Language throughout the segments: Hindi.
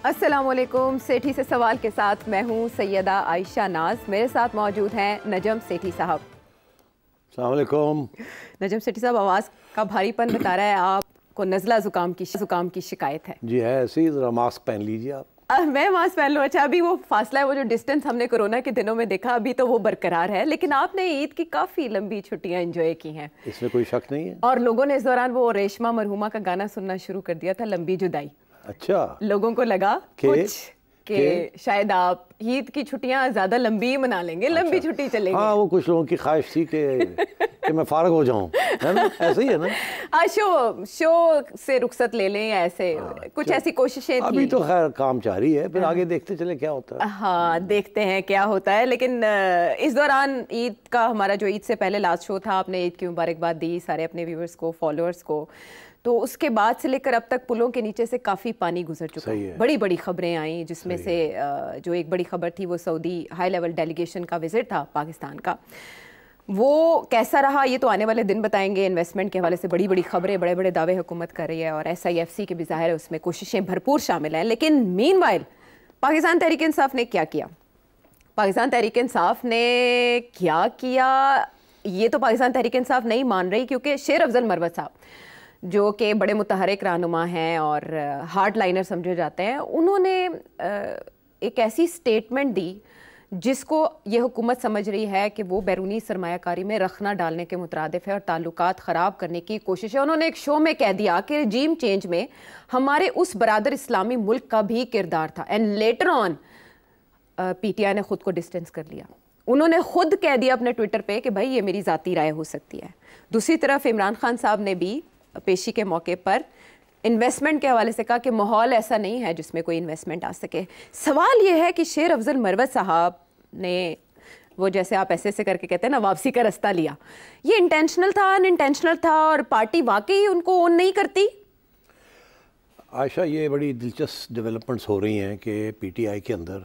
अस्सलामुअलैकुम। सेठी से सवाल के साथ मैं हूँ सैयदा आयशा नाज। मेरे साथ मौजूद हैं नजम सेठी साहब। अस्सलाम वालेकुम। नजम सेठी साहब, आवाज़ का भारीपन बता रहा है आपको नज़ला ज़ुकाम की शिकायत है। जी है ऐसे ही, ज़रा मास्क पहन लीजिए आप। मैं मास्क पहन लूँ? अच्छा, अभी वो फासला है, वो जो डिस्टेंस हमने कोरोना के दिनों में देखा, अभी तो वो बरकरार है। लेकिन आपने ईद की काफ़ी लंबी छुट्टियाँ एंजॉय की हैं, इसमें कोई शक नहीं है। और लोगों ने इस दौरान वो रेशमा मरहुमा का गाना सुनना शुरू कर दिया था, लंबी जुदाई। अच्छा, लोगों को लगा कि शायद आप ईद की छुट्टियां ज्यादा लंबी मना लेंगे, लंबी छुट्टी चलेगी। हाँ, वो कुछ लोगों की ख्वाहिश थी कि मैं फारग हो जाऊं, है ना? ऐसे ही है ना। शो से रुखसत ले लें, ऐसे कुछ ऐसी कोशिशें थी। अभी तो खैर काम जारी है, फिर आगे देखते चले क्या होता है। हाँ, देखते हैं क्या होता है। लेकिन इस दौरान ईद का हमारा जो ईद से पहले लास्ट शो था, आपने ईद की मुबारकबाद दी सारे अपने व्यूअर्स को, फॉलोअर्स को। तो उसके बाद से लेकर अब तक पुलों के नीचे से काफ़ी पानी गुजर चुका है। बड़ी बड़ी खबरें आई, जिसमें से जो एक बड़ी खबर थी वो सऊदी हाई लेवल डेलीगेशन का विजिट था पाकिस्तान का। वो कैसा रहा ये तो आने वाले दिन बताएंगे। इन्वेस्टमेंट के हवाले से बड़ी बड़ी खबरें, बड़े बड़े दावे हुकूमत कर रही है, और SIFC के भी ज़ाहिर है उसमें कोशिशें भरपूर शामिल हैं। लेकिन मीनवाइल पाकिस्तान तहरीक इंसाफ ने क्या किया? पाकिस्तान तहरीक इंसाफ ने क्या किया ये तो पाकिस्तान तहरीक इंसाफ नहीं मान रही, क्योंकि शेर अफजल मरवत साहब जो कि बड़े मुतहरिक रहनुमा हैं और हार्ड लाइनर समझे जाते हैं, उन्होंने एक ऐसी स्टेटमेंट दी जिसको ये हुकूमत समझ रही है कि वो बैरूनी सरमायाकारी में रखना डालने के मुतरादिफ है और ताल्लुकात ख़राब करने की कोशिश है। उन्होंने एक शो में कह दिया कि रजीम चेंज में हमारे उस बरादर इस्लामी मुल्क का भी किरदार था। एंड लेटर ऑन PTI ने खुद को डिस्टेंस कर लिया। उन्होंने खुद कह दिया अपने ट्विटर पे कि भाई ये मेरी ज़ाती राय हो सकती है। दूसरी तरफ इमरान खान साहब ने भी पेशी के मौके पर इन्वेस्टमेंट के हवाले से कहा कि माहौल ऐसा नहीं है जिसमें कोई इन्वेस्टमेंट आ सके। सवाल ये है कि शेर अफजल मरवत साहब ने वो, जैसे आप ऐसे करके कहते हैं ना, वापसी का रास्ता लिया, ये इंटेंशनल था, अनइंटेंशनल था, और पार्टी वाकई उनको ओन नहीं करती? आयशा, ये बड़ी दिलचस्प डेवलपमेंट्स हो रही हैं कि PTI के अंदर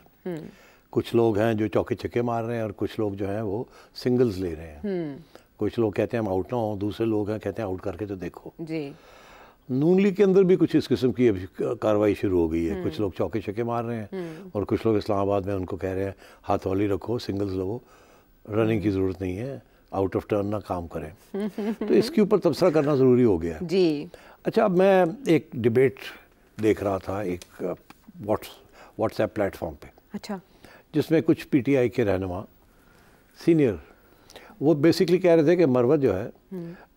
कुछ लोग हैं जो चौके छक्के मार रहे हैं, और कुछ लोग जो हैं वो सिंगल्स ले रहे हैं। कुछ लोग कहते हैं हम आउट ना हो, दूसरे लोग हैं कहते हैं आउट करके तो देखो जी। नून लीग के अंदर भी कुछ इस किस्म की कार्रवाई शुरू हो गई है। कुछ लोग चौके छक्के मार रहे हैं, और कुछ लोग इस्लामाबाद में उनको कह रहे हैं हाथ वाली रखो, सिंगल्स लो, रनिंग की ज़रूरत नहीं है, आउट ऑफ टर्न ना काम करें। तो इसके ऊपर तबसरा करना ज़रूरी हो गया जी। अच्छा, अब मैं एक डिबेट देख रहा था एक व्हाट्सएप प्लेटफॉर्म पे, अच्छा, जिसमें कुछ PTI के रहनुमा सीनियर वो बेसिकली कह रहे थे कि मरवत जो है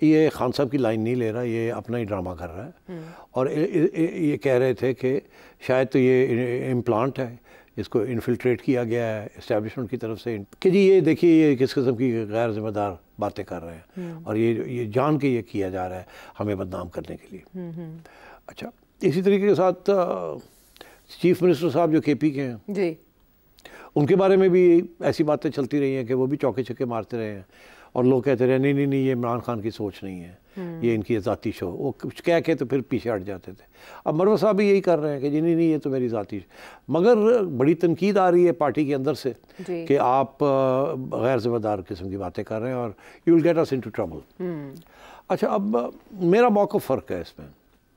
ये खान साहब की लाइन नहीं ले रहा, ये अपना ही ड्रामा कर रहा है। और ये कह रहे थे कि शायद तो ये इम्प्लांट है, इसको इन्फिल्ट्रेट किया गया है इस्टेब्लिशमेंट की तरफ से, कि जी ये देखिए ये किस किस्म की गैर जिम्मेदार बातें कर रहे हैं, और ये जान के ये किया जा रहा है हमें बदनाम करने के लिए। अच्छा, इसी तरीके के साथ चीफ मिनिस्टर साहब जो KP के हैं जी, उनके बारे में भी ऐसी बातें चलती रही हैं कि वो भी चौके छक्के मारते रहे हैं, और लोग कहते रहे नहीं नहीं नहीं ये इमरान खान की सोच नहीं है, ये इनकी ज़ाती शो, वो कुछ कह के तो फिर पीछे हट जाते थे। अब मरवत साहब भी यही कर रहे हैं कि जी नहीं नहीं ये तो मेरी ज़ाती, मगर बड़ी तनकीद आ रही है पार्टी के अंदर से कि आप गैर ज़िम्मेदार किस्म की बातें कर रहे हैं और you will get us into trouble. अच्छा, अब मेरा मौक़िफ़ फ़र्क है इसमें।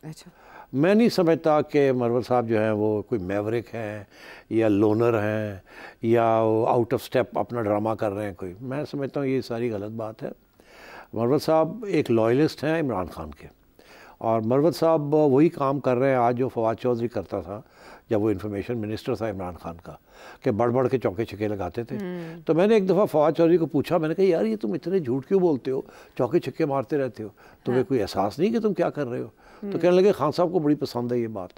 अच्छा, मैं नहीं समझता कि मरवत साहब जो हैं वो कोई मैवरिक हैं या लोनर हैं या आउट ऑफ स्टेप अपना ड्रामा कर रहे हैं कोई। मैं समझता हूँ ये सारी गलत बात है। मरवत साहब एक लॉयलिस्ट हैं इमरान खान के, और मरवत साहब वही काम कर रहे हैं आज जो फवाद चौधरी करता था जब वो इंफॉर्मेशन मिनिस्टर था इमरान खान का, कि बढ़ बढ़ के चौके छक्के लगाते थे। तो मैंने एक दफ़ा फवाद चौधरी को पूछा, मैंने कहा यार ये तुम इतने झूठ क्यों बोलते हो, चौके छक्के मारते रहते हो, तुम्हें कोई एहसास नहीं कि तुम क्या कर रहे हो? तो कहने लगे खान साहब को बड़ी पसंद है ये बात,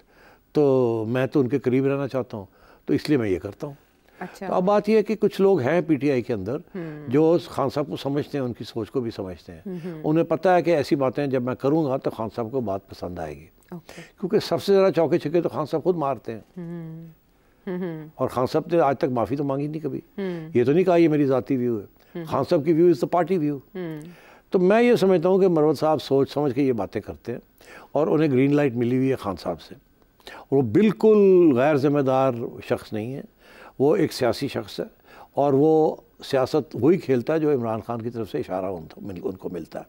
तो मैं तो उनके करीब रहना चाहता हूँ, तो इसलिए मैं ये करता हूँ। अच्छा। तो अब बात यह है कि कुछ लोग हैं PTI के अंदर जो खान साहब को समझते हैं, उनकी सोच को भी समझते हैं। उन्हें पता है कि ऐसी बातें जब मैं करूँगा तो खान साहब को बात पसंद आएगी, क्योंकि सबसे ज़्यादा चौके छक्के तो खान साहब खुद मारते हैं, और खान साहब ने आज तक माफ़ी तो मांगी नहीं कभी। ये तो नहीं कहा ये मेरी ज़ाती व्यू है, खान साहब की view is the party view. तो मैं ये समझता हूँ कि मरवत साहब सोच समझ के ये बातें करते हैं, और उन्हें ग्रीन लाइट मिली हुई है खान साहब से। वो बिल्कुल गैर ज़िम्मेदार शख्स नहीं है, वो एक सियासी शख्स है, और वो सियासत वही खेलता है जो इमरान खान की तरफ से इशारा उनको मिलता है।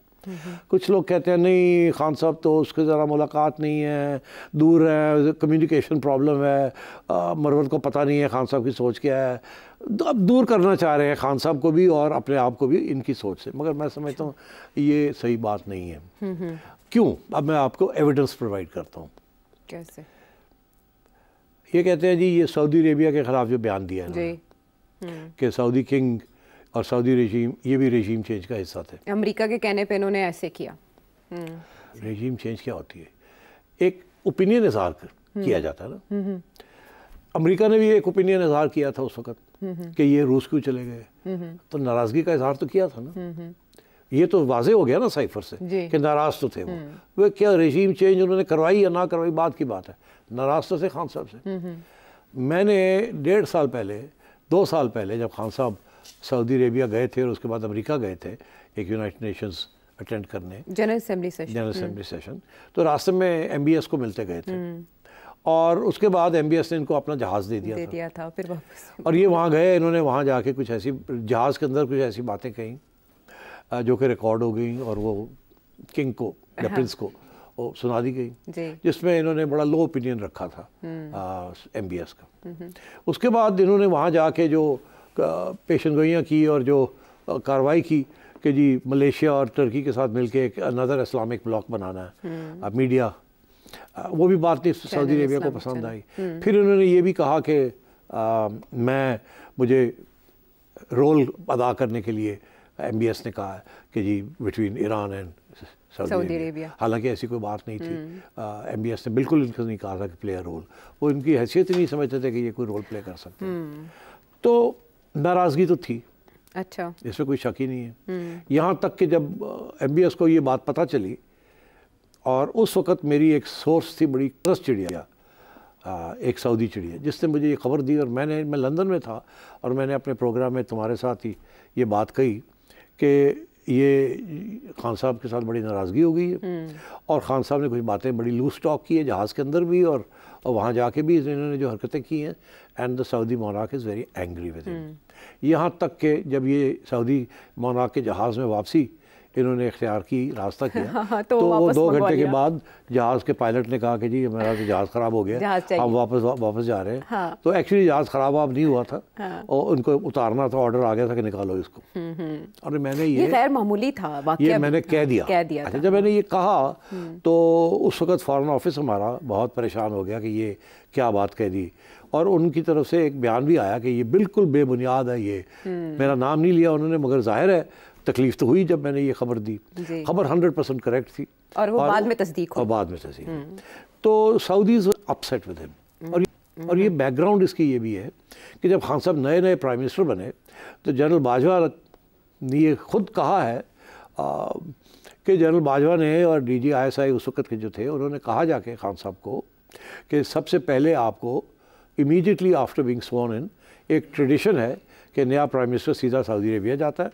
कुछ लोग कहते हैं नहीं खान साहब तो उसके ज़रा मुलाकात नहीं है, दूर है, कम्युनिकेशन प्रॉब्लम है, मरवत को पता नहीं है खान साहब की सोच क्या है। अब दूर करना चाह रहे हैं खान साहब को भी और अपने आप को भी इनकी सोच से, मगर मैं समझता हूँ ये सही बात नहीं है। क्यों? अब मैं आपको एविडेंस प्रोवाइड करता हूँ। कैसे? ये कहते हैं जी ये सऊदी अरेबिया के ख़िलाफ़ जो बयान दिया है कि सऊदी किंग और सऊदी रेजीम ये भी रेजीम चेंज का हिस्सा थे। अमेरिका के कहने पे इन्होंने ऐसे किया। रेजीम चेंज क्या होती है? एक ओपिनियन इजहार किया जाता है ना। अमेरिका ने भी एक ओपिनियन इजहार किया था उस वक्त कि ये रूस क्यों चले गए, तो नाराज़गी का इजहार तो किया था ना। ये तो वाजे हो गया ना साइफर से कि नाराज़ तो थे वो क्या रेजीम चेंज उन्होंने करवाई या ना करवाई बात की बात है, नाराज़ तो थे खान साहब से। मैंने 1.5 साल पहले 2 साल पहले जब खान साहब सऊदी अरेबिया गए थे और उसके बाद अमेरिका गए थे एक यूनाइटेड नेशंस अटेंड करने, जनरल असेंबली सेशन, तो रास्ते में MBS को मिलते गए थे और उसके बाद MBS ने इनको अपना जहाज़ दे दिया था फिर वापस। और ये वहाँ गए, इन्होंने वहाँ जाके कुछ ऐसी जहाज़ के अंदर कुछ ऐसी बातें कहीं जो कि रिकॉर्ड हो गई और वो किंग को या प्रिंस को वो सुना दी गई, जिसमें इन्होंने बड़ा लो ओपिनियन रखा था MBS का। उसके बाद इन्होंने वहाँ जाके जो पेशनगोइयाँ की और जो कार्रवाई की कि जी मलेशिया और तुर्की के साथ मिलके एक अनदर इस्लामिक ब्लॉक बनाना है, मीडिया वो भी बात नहीं सऊदी अरेबिया को पसंद आई। फिर उन्होंने ये भी कहा कि मुझे रोल अदा करने के लिए MBS ने कहा कि जी between Iran and Saudi Arabia, हालांकि ऐसी कोई बात नहीं थी। MBS ने बिल्कुल इनको नहीं कहा था कि प्ले अ रोल, वो इनकी हैसियत ही नहीं समझते थे कि ये कोई रोल प्ले कर सकते हैं। तो नाराज़गी तो थी, अच्छा, इसमें कोई शक ही नहीं है। यहाँ तक कि जब MBS को ये बात पता चली और उस वक़्त मेरी एक सोर्स थी बड़ी ट्रस्ट चिड़िया, एक सऊदी चिड़िया, जिसने मुझे ये खबर दी और मैं लंदन में था और मैंने अपने प्रोग्राम में तुम्हारे साथ ही ये बात कही कि ये खान साहब के साथ बड़ी नाराज़गी हो गई है और खान साहब ने कुछ बातें बड़ी लूज टॉक की है जहाज़ के अंदर भी और वहाँ जाके भी इन्होंने जो हरकतें की हैं, and the Saudi monarch is very angry with him. यहाँ तक कि जब ये सऊदी मोनार्क के जहाज़ में वापसी इन्होंने इख्तियार की, रास्ता किया तो वो 2 घंटे के बाद जहाज़ के पायलट ने कहा कि जी हमारा तो जहाज़ ख़राब हो गया, हम वापस जा रहे हैं। तो एक्चुअली जहाज़ ख़राब अब नहीं हुआ था और उनको उतारना था, ऑर्डर आ गया था कि निकालो इसको। और मैंने ये गैर मामूली था, ये मैंने कह दिया। अच्छा, जब मैंने ये कहा तो उस वक्त फॉरेन ऑफिस हमारा बहुत परेशान हो गया कि ये क्या बात कह दी और उनकी तरफ से एक बयान भी आया कि ये बिल्कुल बेबुनियाद है, ये मेरा नाम नहीं लिया उन्होंने, मगर जाहिर है तकलीफ तो हुई जब मैंने ये खबर दी। खबर 100% करेक्ट थी और वो बाद में तस्दीक तो सऊदीज अपसेट विद हिम। और ये बैकग्राउंड इसकी ये भी है कि जब खान साहब नए प्राइम मिनिस्टर बने तो जनरल बाजवा ने ये खुद कहा है कि जनरल बाजवा ने और DG ISI उस वक्त के जो थे उन्होंने कहा जाके खान साहब को कि सबसे पहले आपको इमीडिएटली आफ्टर बीइंग स्वर्न इन एक ट्रेडिशन है कि नया प्राइम मिनिस्टर सीधा सऊदी अरेबिया जाता है,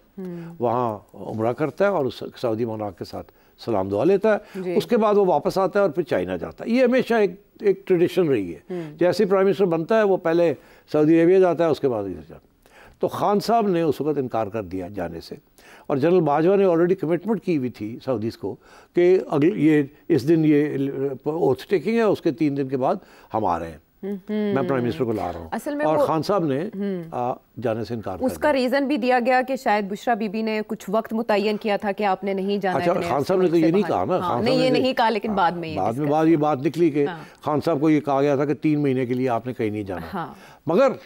वहाँ उम्रा करता है और उस सऊदी मोनार्क के साथ सलाम दुआ लेता है, उसके बाद वो वापस आता है और फिर चाइना जाता है। ये हमेशा एक ट्रेडिशन रही है, जैसे प्राइम मिनिस्टर बनता है वो पहले सऊदी अरेबिया जाता है उसके बाद इधर जाता है। तो खान साहब ने उस वक्त इनकार कर दिया जाने से और जनरल बाजवा ने ऑलरेडी कमिटमेंट की हुई थी सऊदीज को कि अगले ये इस दिन ये ओथ टेकिंग है, उसके 3 दिन के बाद हम आ रहे हैं, मैं प्राइम मिनिस्टर को ला रहा हूँ। असल में और खान साहब ने जाने से इनकार कर दिया। उसका रीज़न भी दिया गया कि शायद बुशरा बीबी ने कुछ वक्त मुतय्यन किया था कि आपने नहीं जाना। अच्छा, खान साहब ने तो ये नहीं कहा ना, खान नहीं ये नहीं कहा, लेकिन बाद में ये बात निकली कि खान साहब को ये कहा गया था कि 3 महीने के लिए आपने कहीं नहीं जाना। मगर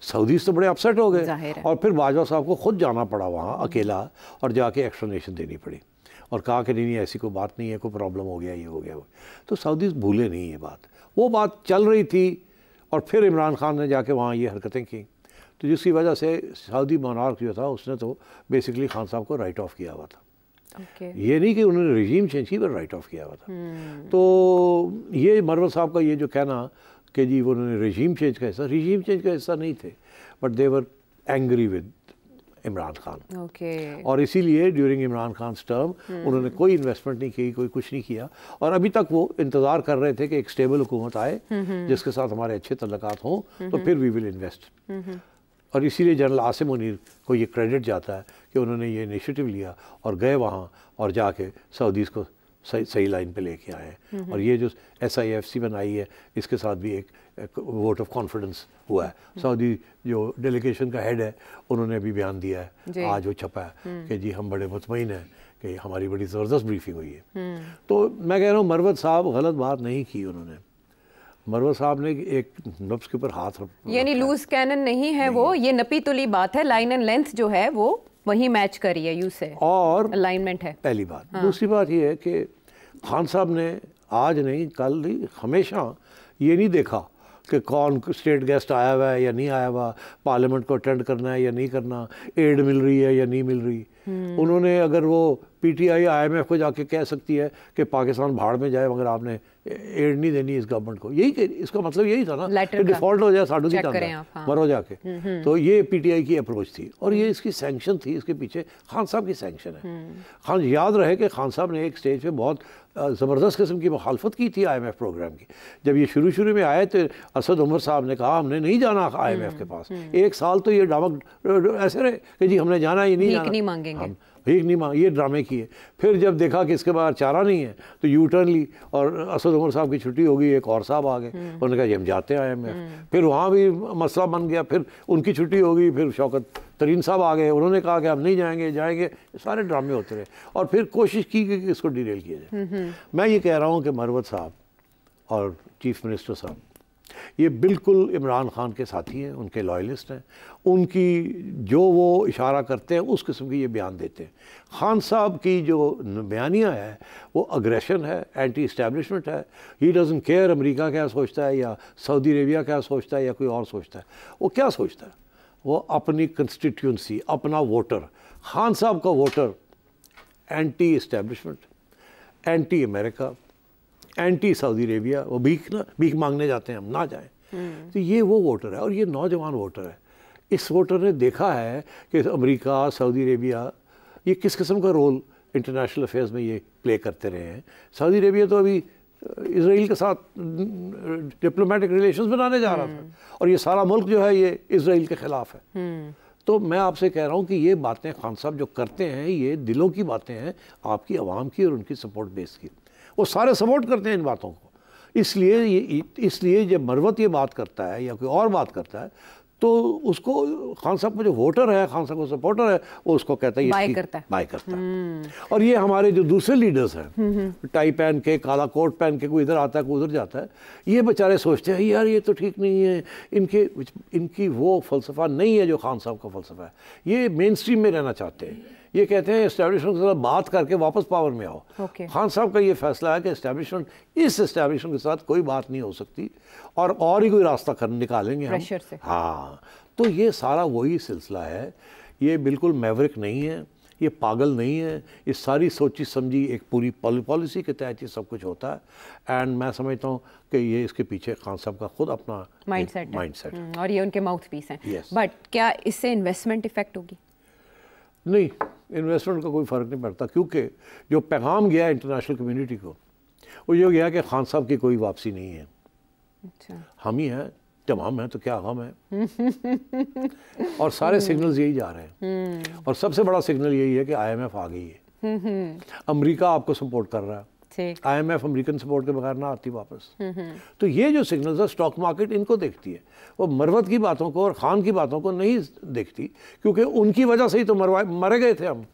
सऊदीज तो बड़े अपसेट हो गए और फिर बाजवा साहब को खुद जाना पड़ा वहाँ अकेला और जाके एक्सप्लेनेशन देनी पड़ी और कहा कि नहीं ऐसी कोई बात नहीं है, कोई प्रॉब्लम हो गया, ये हो गया। तो सऊदीज भूले नहीं ये बात, वो बात चल रही थी और फिर इमरान खान ने जाके वहाँ ये हरकतें की, तो जिसकी वजह से सऊदी मोनार्क जो था उसने तो बेसिकली खान साहब को राइट ऑफ किया हुआ था। ये नहीं कि उन्होंने रिजीम चेंज की, पर राइट ऑफ किया हुआ था। तो ये मरवत साहब का ये जो कहना कि जी उन्होंने रिजीम चेंज का हिस्सा नहीं थे, but they were angry with Imran Khan. और इसीलिए ड्यूरिंग इमरान खान टर्म उन्होंने कोई इन्वेस्टमेंट नहीं की, कोई कुछ नहीं किया और अभी तक वो इंतज़ार कर रहे थे कि एक स्टेबल हुकूमत आए जिसके साथ हमारे अच्छे तल्लुकात हों तो फिर वी विल इन्वेस्ट। और इसीलिए जनरल आसिम मुनीर को ये क्रेडिट जाता है कि उन्होंने ये इनिशिएटिव लिया और गए वहाँ और जाके सऊदीज़ को सही लाइन पे लेके आए हैं। और ये जो SIFC बनाई है, इसके साथ भी एक वोट ऑफ कॉन्फिडेंस हुआ है। सऊदी जो डेलीगेशन का हेड है, उन्होंने भी बयान दिया है, आज वो छपा है कि जी हम बड़े मुतमईन हैं कि हमारी बड़ी ज़बरदस्त ब्रीफिंग हुई है। तो मैं कह रहा हूँ मरवत साहब गलत बात नहीं की उन्होंने। मरवत साहब ने एक नब्ज़ के ऊपर हाथ यानी लूज कैनन नहीं है वो, ये नपी तुली बात है, लाइन एंड लेंथ जो है वो वही मैच करी है, यू से और अलाइनमेंट है, पहली बात। हाँ। दूसरी बात ये है कि खान साहब ने आज नहीं कल नहीं हमेशा ये नहीं देखा कि कौन स्टेट गेस्ट आया हुआ है या नहीं आया हुआ, पार्लियामेंट को अटेंड करना है या नहीं करना, एड मिल रही है या नहीं मिल रही। उन्होंने अगर वो PTI IMF को जाके कह सकती है कि पाकिस्तान भाड़ में जाए मगर आपने एड नहीं देनी इस गवर्नमेंट को, यही इसका मतलब यही था ना कि डिफॉल्ट हो जाए साडू की तरह मरो जाके। तो ये PTI की अप्रोच थी और ये इसकी सैंक्शन थी, इसके पीछे खान साहब की सैंक्शन है। खान याद रहे कि खान साहब ने एक स्टेज पे बहुत ज़बरदस्त किस्म की मुखालफत की थी IMF प्रोग्राम की। जब ये शुरू में आए तो असद उमर साहब ने कहा हमने नहीं जाना IMF के पास। एक साल तो ये ड्रामा ऐसे रहे कि जी हमने जाना ही नहीं जाना, नहीं मांगेंगे, भीख नहीं मांग, ये ड्रामे किए। फिर जब देखा कि इसके बाद चारा नहीं है तो यू टर्न ली और असद उमर साहब की छुट्टी हो गई, एक और साहब आ गए, उन्होंने कहा हम जाते हैं IMF। फिर वहाँ भी मसला बन गया, फिर उनकी छुट्टी हो गई, फिर शौकत तरीन साहब आ गए, उन्होंने कहा कि हम नहीं जाएंगे, सारे ड्रामे होते रहे और फिर कोशिश की कि इसको डिरेल किया जाए। मैं ये कह रहा हूँ कि मरवत साहब और चीफ मिनिस्टर साहब ये बिल्कुल इमरान खान के साथी हैं, उनके लॉयलिस्ट हैं, उनकी जो वो इशारा करते हैं उस किस्म की ये बयान देते हैं। खान साहब की जो बयानियाँ है वो अग्रेशन है, एंटी इस्टेब्लिशमेंट है। ही डजंट केयर अमेरिका क्या सोचता है या सऊदी अरेबिया क्या सोचता है या कोई और सोचता है। वो क्या सोचता है, वो अपनी कंस्टिट्यूंसी, अपना वोटर। खान साहब का voter anti establishment, anti America, anti Saudi Arabia, वो भीख मांगने जाते हैं, हम ना जाएं। तो ये वो वोटर है और ये नौजवान वोटर है। इस वोटर ने देखा है कि अमेरिका, सऊदी अरेबिया ये किस किस्म का रोल इंटरनेशनल अफेयर्स में ये प्ले करते रहे हैं। सऊदी अरेबिया तो अभी इसराइल के साथ डिप्लोमेटिक रिलेशंस बनाने जा रहा था और ये सारा मुल्क जो है ये इसराइल के ख़िलाफ़ है। तो मैं आपसे कह रहा हूँ कि ये बातें खान साहब जो करते हैं ये दिलों की बातें हैं, आपकी आवाम की और उनकी सपोर्ट बेस की। वो सारे सपोर्ट करते हैं इन बातों को। इसलिए जब मरवत ये बात करता है या कोई और बात करता है तो उसको खान साहब का जो वोटर है, खान साहब का सपोर्टर है, वो उसको कहता है बाय करता है। और ये हमारे जो दूसरे लीडर्स हैं, टाई पहन के, काला कोट पहन के, कोई इधर आता है कोई उधर जाता है, ये बेचारे सोचते हैं यार ये तो ठीक नहीं है, इनकी वो फ़लसफ़ा नहीं है जो खान साहब का फ़लसफ़ा है। ये मेन स्ट्रीम में रहना चाहते हैं। ये कहते हैं इस्टेब्लिशमेंट के साथ बात करके वापस पावर में आओ। खान साहब का ये फैसला है कि इस इस्टेब्लिशमेंट के साथ कोई बात नहीं हो सकती और ही कोई रास्ता निकालेंगे हम। से। हाँ, तो ये सारा वही सिलसिला है। ये बिल्कुल मैवरिक नहीं है, ये पागल नहीं है, ये सारी सोची समझी एक पूरी पॉलिसी के तहत ये सब कुछ होता है। एंड मैं समझता हूँ कि ये इसके पीछे खान साहब का खुद अपना माइंडसेट है और ये उनके माउथ पीस हैं। yes. बट क्या इससे इन्वेस्टमेंट इफेक्ट होगी? नहीं, इन्वेस्टमेंट का कोई फ़र्क नहीं पड़ता, क्योंकि जो पैगाम गया इंटरनेशनल कम्युनिटी को वो ये गया कि खान साहब की कोई वापसी नहीं है। अच्छा। हम ही हैं, जब हम हैं तो क्या हम हैं। और सारे सिग्नल्स यही जा रहे हैं और सबसे बड़ा सिग्नल यही है कि IMF आ गई है। अमेरिका आपको सपोर्ट कर रहा है, IMF अमेरिकन सपोर्ट के बगैर ना आती वापस। तो ये जो सिग्नल्स है स्टॉक मार्केट इनको देखती है, वो मरवत की बातों को और खान की बातों को नहीं देखती, क्योंकि उनकी वजह से ही तो मरे गए थे हम।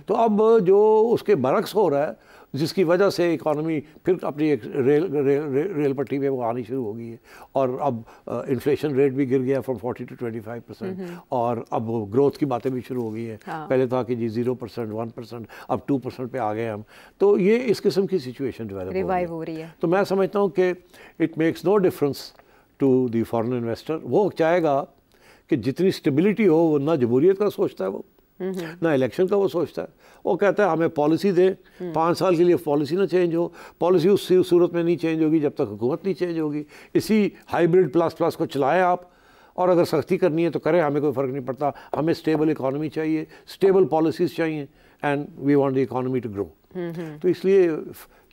तो अब जो उसके बरक्स हो रहा है, जिसकी वजह से इकॉनमी फिर अपनी एक रेल पट्टी पे वो आनी शुरू हो गई है और अब इन्फ्लेशन रेट भी गिर गया फ्रॉम 40 to 25% और अब ग्रोथ की बातें भी शुरू हो गई हैं। पहले था कि जी 0%, 1%, अब 2% पे आ गए हम। तो ये इस किस्म की सिचुएशन डेवलप हो रही है। तो मैं समझता हूँ कि it makes no difference to the foreign investor. वो चाहेगा कि जितनी स्टेबिलिटी हो, वो ना जमहूरियत का सोचता है वो, ना इलेक्शन का वो सोचता है। वो कहता है हमें पॉलिसी दे, 5 साल के लिए पॉलिसी ना चेंज हो। पॉलिसी उस सूरत में नहीं चेंज होगी जब तक हुकूमत नहीं चेंज होगी। इसी हाइब्रिड प्लस को चलाएं आप, और अगर सख्ती करनी है तो करें, हमें कोई फ़र्क नहीं पड़ता। हमें स्टेबल इकॉनमी चाहिए, स्टेबल पॉलिसीज़ चाहिए, and we want the economy to grow. तो इसलिए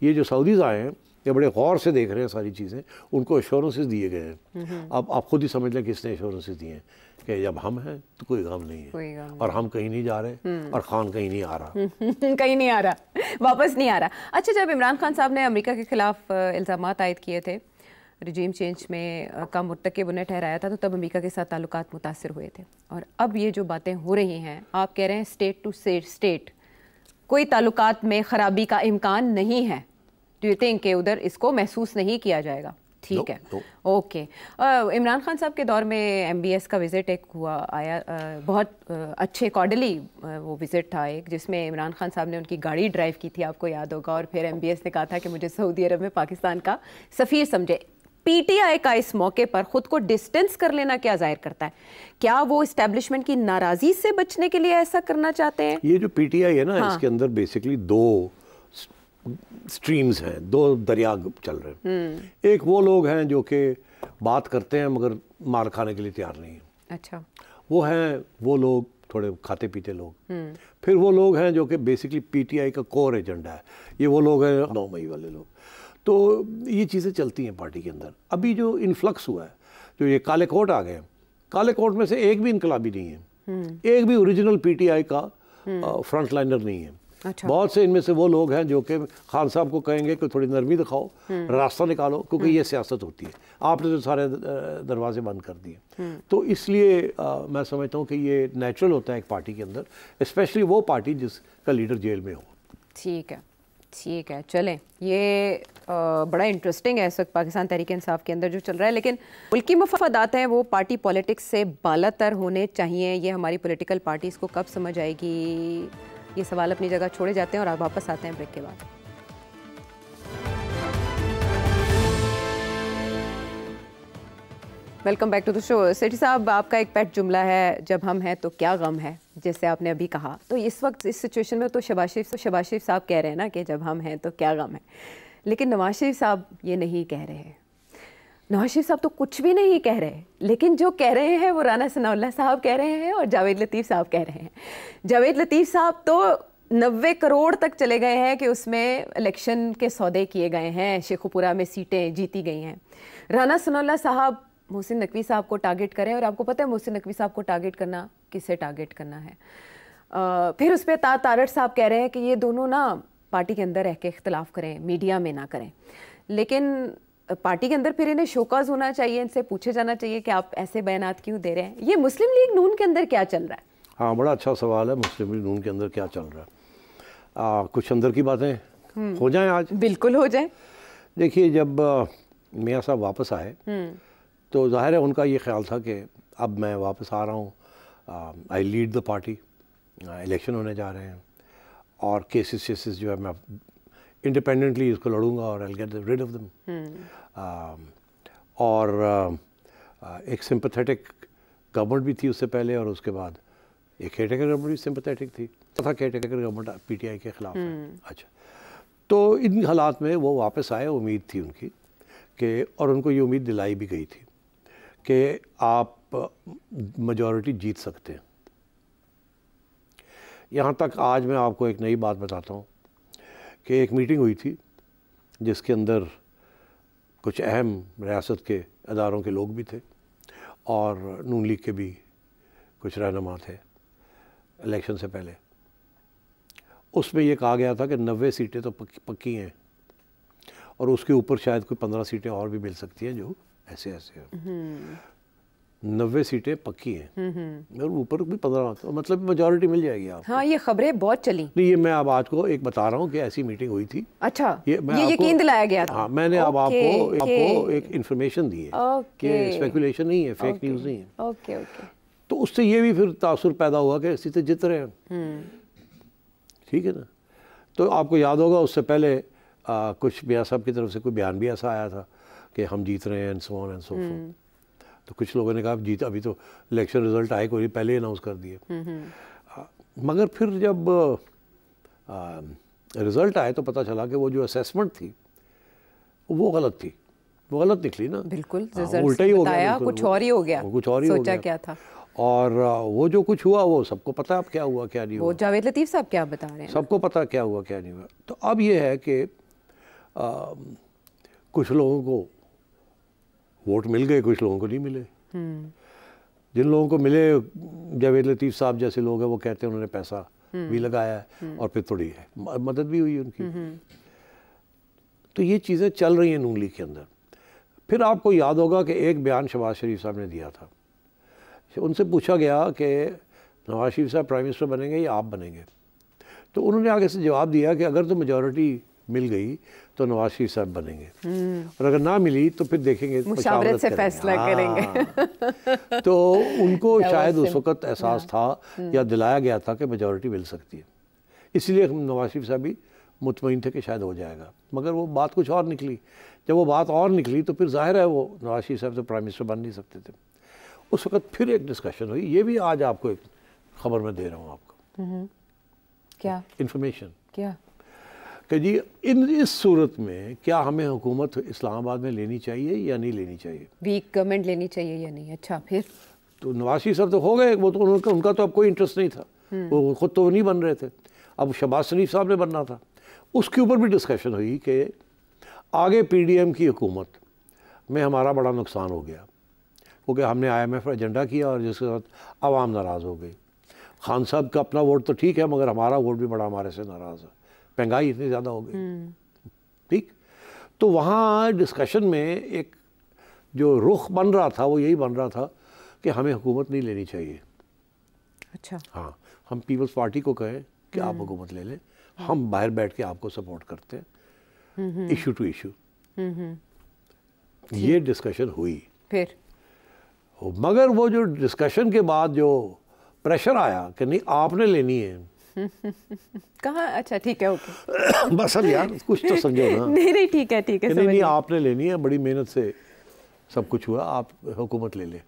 ये जो सऊदीज़ आए हैं ये बड़े गौर से देख रहे हैं सारी चीज़ें, उनको एश्योरेंसेस दिए गए हैं। अब आप खुद ही समझ लें किसने एश्योरेंसेस दिए हैं कि जब हम हैं तो कोई गम नहीं है, और हम कहीं नहीं जा रहे, और खान कहीं नहीं आ रहा कहीं नहीं आ रहा, वापस नहीं आ रहा। अच्छा, जब इमरान खान साहब ने अमेरिका के खिलाफ इल्ज़ामात आयद किए थे, रजीम चेंज में का मुर्तकिब उन्हें ठहराया था, तो तब अमेरिका के साथ ताल्लुकात मुतासिर हुए थे। और अब ये जो बातें हो रही हैं, आप कह रहे हैं स्टेट टू स्टेट कोई ताल्लुकात में ख़राबी का इम्कान नहीं है। डू यू थिंक कि उधर इसको महसूस नहीं किया जाएगा? ठीक है, ओके। इमरान खान साहब के दौर में MBS का विज़िट एक हुआ आया, बहुत अच्छे कॉर्डली वो विज़िट था एक, जिसमें इमरान खान साहब ने उनकी गाड़ी ड्राइव की थी, आपको याद होगा। और फिर MBS ने कहा था कि मुझे सऊदी अरब में पाकिस्तान का सफ़ीर समझे। PTI का इस मौके पर खुद को डिस्टेंस कर लेना क्या जाहिर करता है? क्या वो इस्टेब्लिशमेंट की नाराज़ी से बचने के लिए ऐसा करना चाहते हैं? ये जो PTI है ना, इसके अंदर बेसिकली दो स्ट्रीम्स हैं, दो दरिया चल रहे हैं। एक वो लोग हैं जो कि बात करते हैं मगर मार खाने के लिए तैयार नहीं है। अच्छा, वो हैं वो लोग थोड़े खाते पीते लोग। फिर वो लोग हैं जो कि बेसिकली PTI का कोर एजेंडा है, ये वो लोग हैं 9 मई वाले लोग। तो ये चीज़ें चलती हैं पार्टी के अंदर। अभी जो इन्फ्लक्स हुआ है, जो ये काले कोट आ गए, काले कोट में से एक भी इनकलाबी नहीं है, एक भी ओरिजिनल PTI का फ्रंट लाइनर नहीं है। अच्छा। बहुत से इनमें से वो लोग हैं जो कि खान साहब को कहेंगे कि थोड़ी नरमी दिखाओ, रास्ता निकालो, क्योंकि ये सियासत होती है, आपने तो सारे दरवाजे बंद कर दिए। तो इसलिए मैं समझता हूँ कि ये नेचुरल होता है एक पार्टी के अंदर, स्पेशली वो पार्टी जिसका लीडर जेल में हो। ठीक है, ठीक है, चलें। ये बड़ा इंटरेस्टिंग है इस वक्त पाकिस्तान तहरीक इंसाफ के अंदर जो चल रहा है, लेकिन मुल्की मफादात हैं वो पार्टी पॉलिटिक्स से बालातर होने चाहिए। ये हमारी पॉलिटिकल पार्टीज़ को कब समझ आएगी? ये सवाल अपनी जगह छोड़े जाते हैं और आप वापस आते हैं ब्रेक के बाद। Welcome back to the show. Sethi साहब, आपका एक पेट जुमला है, जब हम हैं तो क्या गम है, जैसे आपने अभी कहा। तो इस वक्त इस सिचुएशन में तो शहबाज शरीफ साहब कह रहे हैं ना कि जब हम हैं तो क्या गम है, लेकिन नवाज शरीफ साहब ये नहीं कह रहे हैं। नवाज शरीफ साहब तो कुछ भी नहीं कह रहे, लेकिन जो कह रहे हैं वो राना सनाउल्लाह साहब कह रहे हैं और जावेद लतीफ़ साहब कह रहे हैं। जावेद लतीफ़ साहब तो 90 करोड़ तक चले गए हैं कि उसमें इलेक्शन के सौदे किए गए हैं, शेखुपुरा में सीटें जीती गई हैं। राना सनाउल्लाह साहब मोहसिन नकवी साहब को टारगेट करें, और आपको पता है मोहसिन नकवी साहब को टारगेट करना, किसे टारगेट करना है। फिर उस पर तारड़ साहब कह रहे हैं कि ये दोनों ना पार्टी के अंदर रह के इख्तलाफ करें, मीडिया में ना करें। लेकिन पार्टी के अंदर फिर इन्हें शोकाज होना चाहिए, इनसे पूछे जाना चाहिए कि आप ऐसे बयानात क्यों दे रहे हैं। ये मुस्लिम लीग नून के अंदर क्या चल रहा है? हाँ, बड़ा अच्छा सवाल है, मुस्लिम लीग नून के अंदर क्या चल रहा है। कुछ अंदर की बातें हो जाएं आज। बिल्कुल हो जाए। देखिए, जब मियाँ साहब वापस आए तो जाहिर है उनका ये ख्याल था कि अब मैं वापस आ रहा हूँ, आई लीड द पार्टी, इलेक्शन होने जा रहे हैं और केसेस जो है मैं इंडिपेंडेंटली इसको लड़ूंगा और I get rid of them. और एक सिंपैथेटिक गवर्नमेंट भी थी उससे पहले, और उसके बाद एक केयरटेकर गवर्नमेंट भी सिंपैथेटिक थी, तथा केयरटेकर गवर्नमेंट PTI के खिलाफ है। अच्छा, तो इन हालात में वो वापस आए, उम्मीद थी उनकी कि, और उनको ये उम्मीद दिलाई भी गई थी कि आप मेजॉरिटी जीत सकते हैं। यहाँ तक आज मैं आपको एक नई बात बताता हूँ कि एक मीटिंग हुई थी जिसके अंदर कुछ अहम रियासत के अदारों के लोग भी थे और नून लीग के भी कुछ रहनुमा थे इलेक्शन से पहले। उसमें ये कहा गया था कि 90 सीटें तो पक्की हैं और उसके ऊपर शायद कोई 15 सीटें और भी मिल सकती हैं जो ऐसे हैं। 90 सीटें पक्की हैं और ऊपर भी 15, तो मतलब मेजॉरिटी मिल जाएगी आपको। हाँ, ये खबरें बहुत चली। नहीं, ये मैं अब आज को एक बता रहा हूँ कि ऐसी मीटिंग हुई थी। अच्छा, ये यकीन दिलाया गया था। हाँ, मैंने अब आपको एक इन्फॉर्मेशन दी है कि स्पेकुलेशन नहीं है, फेक न्यूज़ नहीं है। Okay okay. तो उससे ये भी फिर तासुर पैदा हुआ कि सीटें जीत रहे हैं। ठीक है ना। तो आपको याद होगा उससे पहले कुछ मियाँ साहब की तरफ से कोई बयान भी ऐसा आया था कि हम जीत रहे हैं and so on and so fourth. तो कुछ लोगों ने कहा जीत, अभी तो इलेक्शन रिजल्ट आए, कोई पहले ही अनाउंस कर दिए। मगर फिर जब रिजल्ट आए तो पता चला कि वो जो असेसमेंट थी वो गलत थी, वो गलत निकली ना। बिल्कुल, उल्टा ही हो गया, कुछ और ही हो गया, कुछ और ही हो गया। सोचा क्या था। और वो जो कुछ हुआ वो सबको पता है अब क्या हुआ क्या नहीं हुआ। वो जावेद लतीफ़ साहब क्या बता रहे हैं, सबको पता क्या हुआ क्या नहीं हुआ। तो अब ये है कि कुछ लोगों को वोट मिल गए, कुछ लोगों को नहीं मिले। जिन लोगों को मिले, जावेद लतीफ़ साहब जैसे लोग हैं, वो कहते हैं उन्होंने पैसा भी लगाया है और फिर थोड़ी मदद भी हुई उनकी। तो ये चीज़ें चल रही हैं नून लीग के अंदर। फिर आपको याद होगा कि एक बयान शहबाज शरीफ साहब ने दिया था। उनसे पूछा गया कि नवाज शरीफ साहब प्राइम मिनिस्टर बनेंगे या आप बनेंगे, तो उन्होंने आगे से जवाब दिया कि अगर तो मेजॉरिटी मिल गई तो नवाज शरीफ साहब बनेंगे, और अगर ना मिली तो फिर देखेंगे, मुशावरत से फैसला करेंगे। तो उनको शायद उस वक्त एहसास था या दिलाया गया था कि मेजॉरिटी मिल सकती है, इसलिए नवाज शरीफ साहब भी मुतमईन थे कि शायद हो जाएगा। मगर वो बात कुछ और निकली। जब वो बात और निकली तो फिर जाहिर है वो नवाज शरीफ साहब तो प्राइम मिनिस्टर बन नहीं सकते थे। उस वक्त फिर एक डिस्कशन हुई। ये भी आज आपको एक खबर मैं दे रहा हूँ आपको। क्या इंफॉर्मेशन? क्या कि जी इस सूरत में क्या हमें हुकूमत इस्लामाबाद में लेनी चाहिए या नहीं लेनी चाहिए? वीक गवर्नमेंट लेनी चाहिए या नहीं? अच्छा, फिर तो नवाज शरीफ साहब तो हो गए, वो तो उनका तो अब कोई इंटरेस्ट नहीं था, वो खुद तो नहीं बन रहे थे, अब शहबाज शरीफ साहब ने बनना था। उसके ऊपर भी डिस्कशन हुई कि आगे पीडीएम की हुकूमत में हमारा बड़ा नुकसान हो गया, क्योंकि हमने IMF एजेंडा किया और जिसके साथ आवाम नाराज़ हो गई। खान साहब का अपना वोट तो ठीक है, मगर हमारा वोट भी बड़ा हमारे से नाराज़ है, महंगाई इतनी ज़्यादा हो गई। ठीक, तो वहाँ डिस्कशन में एक जो रुख बन रहा था वो यही बन रहा था कि हमें हुकूमत नहीं लेनी चाहिए। अच्छा, हाँ, हम पीपल्स पार्टी को कहें कि आप हुकूमत ले लें, हम बाहर बैठ के आपको सपोर्ट करते हैं, इशू टू इशू। ये डिस्कशन हुई। फिर मगर वो जो डिस्कशन के बाद जो प्रेशर आया कि नहीं आपने लेनी है। कहाँ? अच्छा, ठीक है, ओके। बस अब यार कुछ तो समझो ना। नहीं, ठीक है, नहीं आपने लेनी है, बड़ी मेहनत से सब कुछ हुआ, आप हुकूमत ले ले।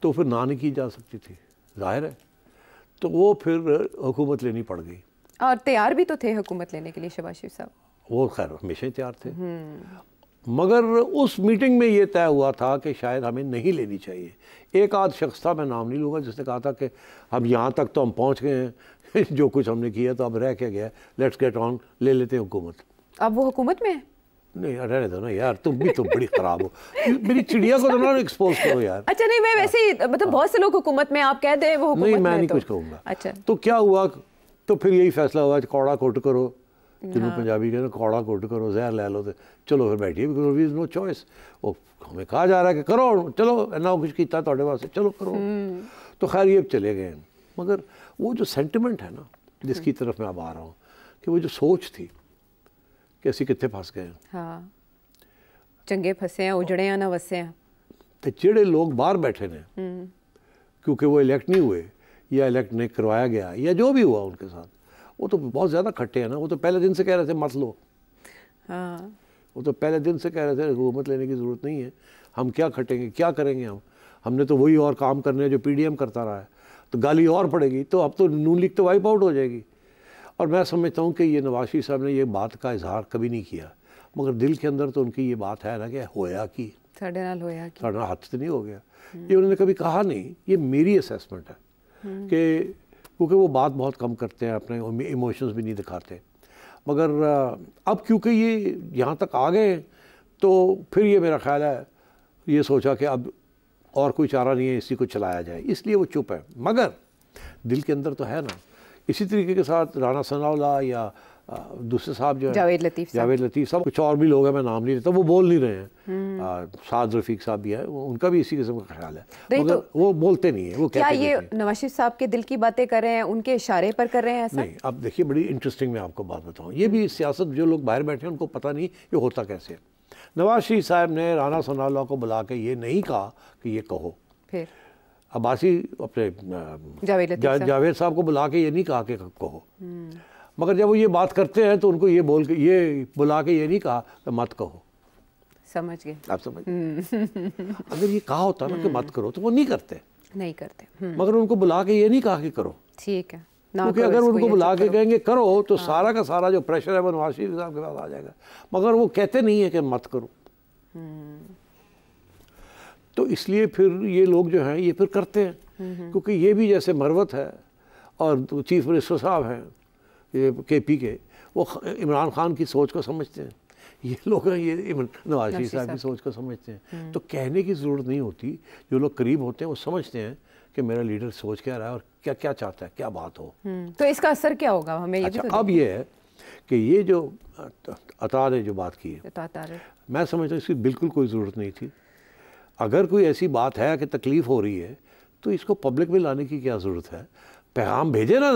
तो फिर ना नहीं की जा सकती थी, जाहिर है। तो वो फिर हुकूमत लेनी पड़ गई। और तैयार भी तो थे हुकूमत लेने के लिए शहबाज शरीफ साहब? वो खैर हमेशा ही तैयार थे, मगर उस मीटिंग में ये तय हुआ था कि शायद हमें नहीं लेनी चाहिए। एक आध शख्स था, मैं नाम नहीं लूँगा, जिसने कहा था कि हम यहाँ तक तो हम पहुँच गए हैं, जो कुछ हमने किया तो अब रह के गया, लेट्स गेट ऑन, ले लेते हैं हुकूमत। अब वो हुकूमत में है? नहीं, रहने दो ना यार, तुम भी तो बड़ी ख़राब हो। मेरी चिड़िया को तो ना एक्सपोज करो यार। अच्छा, नहीं, मैं वैसे ही, मतलब बहुत से लोग हुकूमत में, आप कह दें वो हुकूमत में। नहीं, मैं नहीं तो कुछ कहूँगा। अच्छा, तो क्या हुआ, तो फिर यही फैसला हुआ कि कौड़ा कुट करो, जिन्हों पंजाबी कहते हैं कौड़ा कुट करो, जहर ले लो, तो चलो फिर बैठिए, बिकॉज नो चॉइस। वो हमें कहा जा रहा है कि करो, चलो इन्ना कुछ किया थोड़े वास्ते, चलो करो। तो खैर ये चले गए। मगर वो जो सेंटिमेंट है ना, जिसकी तरफ मैं अब आ रहा हूँ, कि वो जो सोच थी कि असी कितने फंस गए, हाँ, चंगे फंसे हैं, उजड़े हैं ना वसे हैं। तो जेड़े लोग बाहर बैठे ने, क्योंकि वो इलेक्ट नहीं हुए या इलेक्ट नहीं करवाया गया या जो भी हुआ उनके साथ, वो तो बहुत ज़्यादा खट्टे हैं ना। वो तो पहले दिन से कह रहे थे मत लो। हाँ, वो तो पहले दिन से कह रहे थे हुकूमत लेने की ज़रूरत नहीं है, हम क्या खटेंगे, क्या करेंगे, हमने तो वही और काम करने हैं जो पीडीएम करता रहा है, तो गाली और पड़ेगी, तो अब तो नून लीग तो वाइप आउट हो जाएगी। और मैं समझता हूँ कि ये नवाज शरीफ साहब ने ये बात का इजहार कभी नहीं किया, मगर दिल के अंदर तो उनकी ये बात है ना कि होया कि साढ़े नाल होया कि साढ़े हाथ से नहीं हो गया। ये उन्होंने कभी कहा नहीं, ये मेरी असेसमेंट है कि क्योंकि वो बात बहुत कम करते हैं, अपने इमोशंस भी नहीं दिखाते। मगर अब क्योंकि ये यहाँ तक आ गए, तो फिर ये मेरा ख्याल है ये सोचा कि अब और कोई चारा नहीं है, इसी को चलाया जाए, इसलिए वो चुप है। मगर दिल के अंदर तो है ना। इसी तरीके के साथ राना सनाउल्लाह या दूसरे साहब जो है जावेद लतीफ़ साहब, कुछ और भी लोग हैं, मैं नाम नहीं लेता, वो बोल नहीं रहे हैं। साद रफ़ीक साहब भी है, उनका भी इसी किस्म का ख्याल है, मगर तो वो बोलते नहीं है। वो क्या ये नवाज शरीफ साहब के दिल की बातें कर रहे हैं, उनके इशारे पर कर रहे हैं ऐसा? नहीं, अब देखिए बड़ी इंटरेस्टिंग मैं आपको बात बताऊँ। ये भी सियासत, जो लोग बाहर बैठे हैं उनको पता नहीं ये होता कैसे है। नवाज शरीफ साहब ने राना सनाउल्लाह को बुला के ये नहीं कहा कि ये कहो, फिर अब्बासी अपने जावेद साहब को बुला के ये नहीं कहा कि कहो, मगर जब वो ये बात करते हैं तो उनको ये बोल के, ये बुला के ये नहीं कहा कि मत कहो। समझ गए आप? समझ अगर ये कहा होता ना कि मत करो तो वो नहीं करते। मगर उनको बुला के ये नहीं कहा कि करो, ठीक है, क्योंकि अगर उनको बुला के कहेंगे करो तो सारा का सारा जो प्रेशर है वो नवाज शरीफ साहब के पास आ जाएगा। मगर वो कहते नहीं है कि मत करो। तो इसलिए फिर ये लोग जो हैं ये फिर करते हैं, क्योंकि ये भी जैसे मरवत है और चीफ मिनिस्टर साहब हैं ये KP के, वो इमरान खान की सोच को समझते हैं। ये लोग ये नवाज शरीफ साहब की सोच को समझते हैं। तो कहने की ज़रूरत नहीं होती, जो लोग करीब होते हैं वो समझते हैं कि मेरा लीडर सोच क्या रहा है और क्या क्या चाहता है, क्या बात हो। तो इसका असर क्या होगा हमें ये अच्छा, भी तो अब ये है कि ये जो अता ने जो बात की है, मैं समझता हूँ इसकी बिल्कुल कोई ज़रूरत नहीं थी। अगर कोई ऐसी बात है कि तकलीफ़ हो रही है तो इसको पब्लिक में लाने की क्या ज़रूरत है। पैगाम भेजे ना।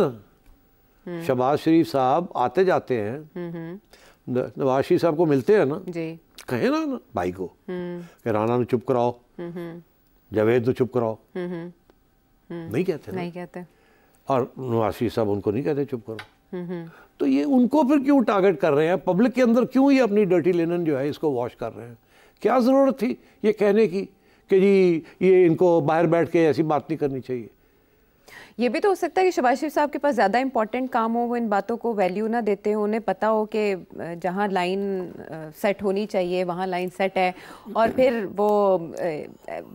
शहबाज शरीफ साहब आते जाते हैं, नवाज शरीफ साहब को मिलते हैं ना जी, कहे ना भाई को कि राणा चुप कराओ, जावेद चुप कराओ, नहीं कहते ना? नहीं कहते। और नवाज शरीफ साहब उनको नहीं कहते चुप करो। तो ये उनको फिर क्यों टारगेट कर रहे हैं, पब्लिक के अंदर क्यों ये अपनी डर्टी लिनन जो है इसको वॉश कर रहे हैं। क्या ज़रूरत थी ये कहने की कि जी ये इनको बाहर बैठ के ऐसी बात नहीं करनी चाहिए। ये भी तो हो सकता है कि शहबाज शरीफ साहब के पास ज़्यादा इंपॉर्टेंट काम हो, वो इन बातों को वैल्यू ना देते हो, उन्हें पता हो कि जहाँ लाइन सेट होनी चाहिए वहाँ लाइन सेट है, और फिर वो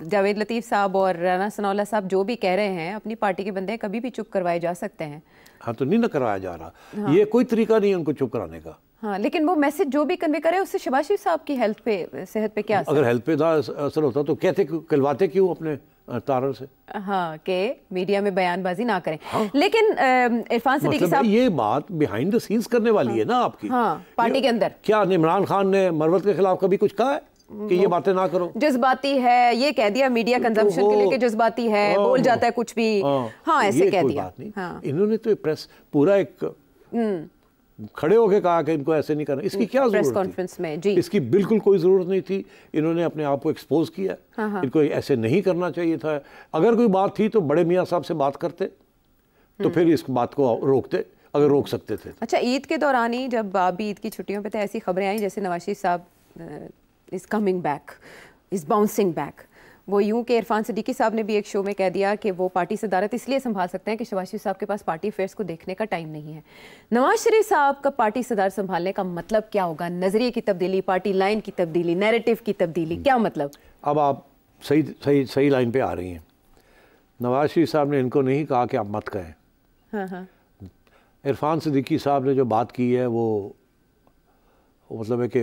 जावेद लतीफ़ साहब और राना सनाउल्लाह साहब जो भी कह रहे हैं अपनी पार्टी के बंदे कभी भी चुप करवाए जा सकते हैं। हाँ, तो नहीं ना करवाया जा रहा। हाँ। ये कोई तरीका नहीं है उनको चुप कराने का। हाँ, लेकिन वो मैसेज जो भी कन्वे करे उससे शहबाज शरीफ साहब की हेल्थ पे, सेहत पे क्या असर? अगर हेल्थ पे था असर होता तो कहते कहलवाते क्यों अपने तारर से? हाँ, के मीडिया में बयानबाजी ना करें। हाँ? लेकिन इरफान सिद्दीकी साहब, ये बात बिहाइंड द सीन्स करने वाली है ना आपकी। हाँ, पार्टी के अंदर क्या इमरान खान ने मरवत के खिलाफ कभी कुछ कहा है कि ये बातें ना करो? जज्बाती है, ये कह दिया मीडिया कंजम्पशन के लेके जज्बाती है, बोल जाता है कुछ भी। हाँ, ऐसे कह दिया। हाँ। इन्होंने तो प्रेस पूरा एक खड़े होके कहा कि इनको ऐसे नहीं करना। इसकी क्या जरूरत प्रेस कॉन्फ्रेंस में जी, इसकी बिल्कुल कोई जरूरत नहीं थी। इन्होंने अपने आप को एक्सपोज किया। हाँ। इनको ऐसे नहीं करना चाहिए था। अगर कोई बात थी तो बड़े मियाँ साहब से बात करते तो फिर इस बात को रोकते, अगर रोक सकते थे। अच्छा, ईद के दौरान ही जब आप भी ईद की छुट्टियों पे थे, ऐसी खबरें आई जैसे नवाज शरीफ साहब is coming back, is bouncing back. वो यूं कि इरफान सिद्दीकी साहब ने भी एक शो में कह दिया कि वो पार्टी सदारत इसलिए संभाल सकते हैं कि शहबाज शरीफ साहब के पास पार्टी अफेयर्स को देखने का टाइम नहीं है। नवाज शरीफ साहब का पार्टी सदारत संभालने का मतलब क्या होगा? नजरिए की तब्दीली, पार्टी लाइन की तब्दीली, नैरेटिव की तब्दीली, क्या मतलब? अब आप सही लाइन पे आ रही हैं। नवाज शरीफ साहब ने इनको नहीं कहा कि आप मत कहें। हाँ। इरफान सिद्दीकी साहब ने जो बात की है वो मतलब है कि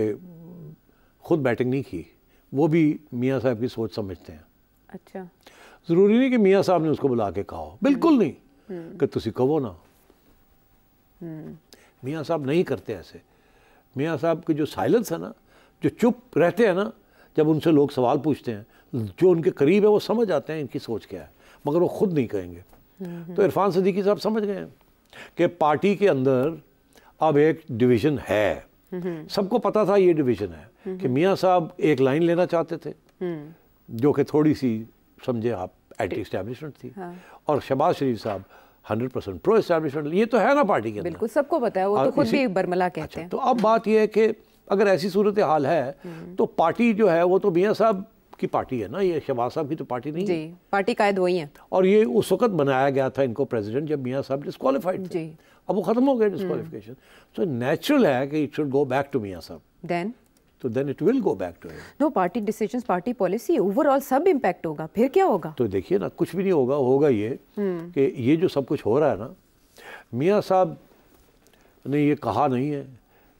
खुद बैटिंग नहीं की, वो भी मियाँ साहब की सोच समझते हैं। अच्छा, ज़रूरी नहीं कि मियाँ साहब ने उसको बुला के कहा हो, बिल्कुल नहीं कि तुसी कहो ना। मियाँ साहब नहीं करते ऐसे। मियाँ साहब की जो साइलेंस है ना, जो चुप रहते हैं ना, जब उनसे लोग सवाल पूछते हैं, जो उनके करीब है वो समझ आते हैं इनकी सोच क्या है, मगर वो खुद नहीं कहेंगे। तो इरफान सिद्दीकी साहब समझ गए कि पार्टी के अंदर अब एक डिवीज़न है। सबको पता था ये डिवीज़न है कि मियाँ साहब एक लाइन लेना चाहते थे जो कि थोड़ी सी समझे आप एंटी एस्टैब्लिशमेंट थी। हाँ। और शहबाज शरीफ साहब 100% प्रो एस्टैब्लिशमेंट। ये तो है ना पार्टी के अंदर, बिल्कुल सबको पता है, वो तो खुद भी बरमला कहते हैं। तो अब बात ये है कि अगर ऐसी सूरत हाल है तो पार्टी जो है वो तो मियाँ साहब की पार्टी है ना, ये शहबाज साहब की तो पार्टी नहीं है। पार्टी कायद वही है। और ये उस वक्त बनाया गया था इनको प्रेसिडेंट जब मियाँ साहब डिस्क्वालीफाइड थे। अब वो खत्म हो गया डिस्क्वालिफिकेशन, तो नेचुरल है कि it should go back to Mian Sahab. Then it will go back to him. No, party decisions, party policy, overall सब इम्पैक्ट होगा। फिर क्या होगा? तो देखिए ना, कुछ भी नहीं होगा। होगा ये कि ये जो सब कुछ हो रहा है ना, मियाँ साहब ने ये कहा नहीं है,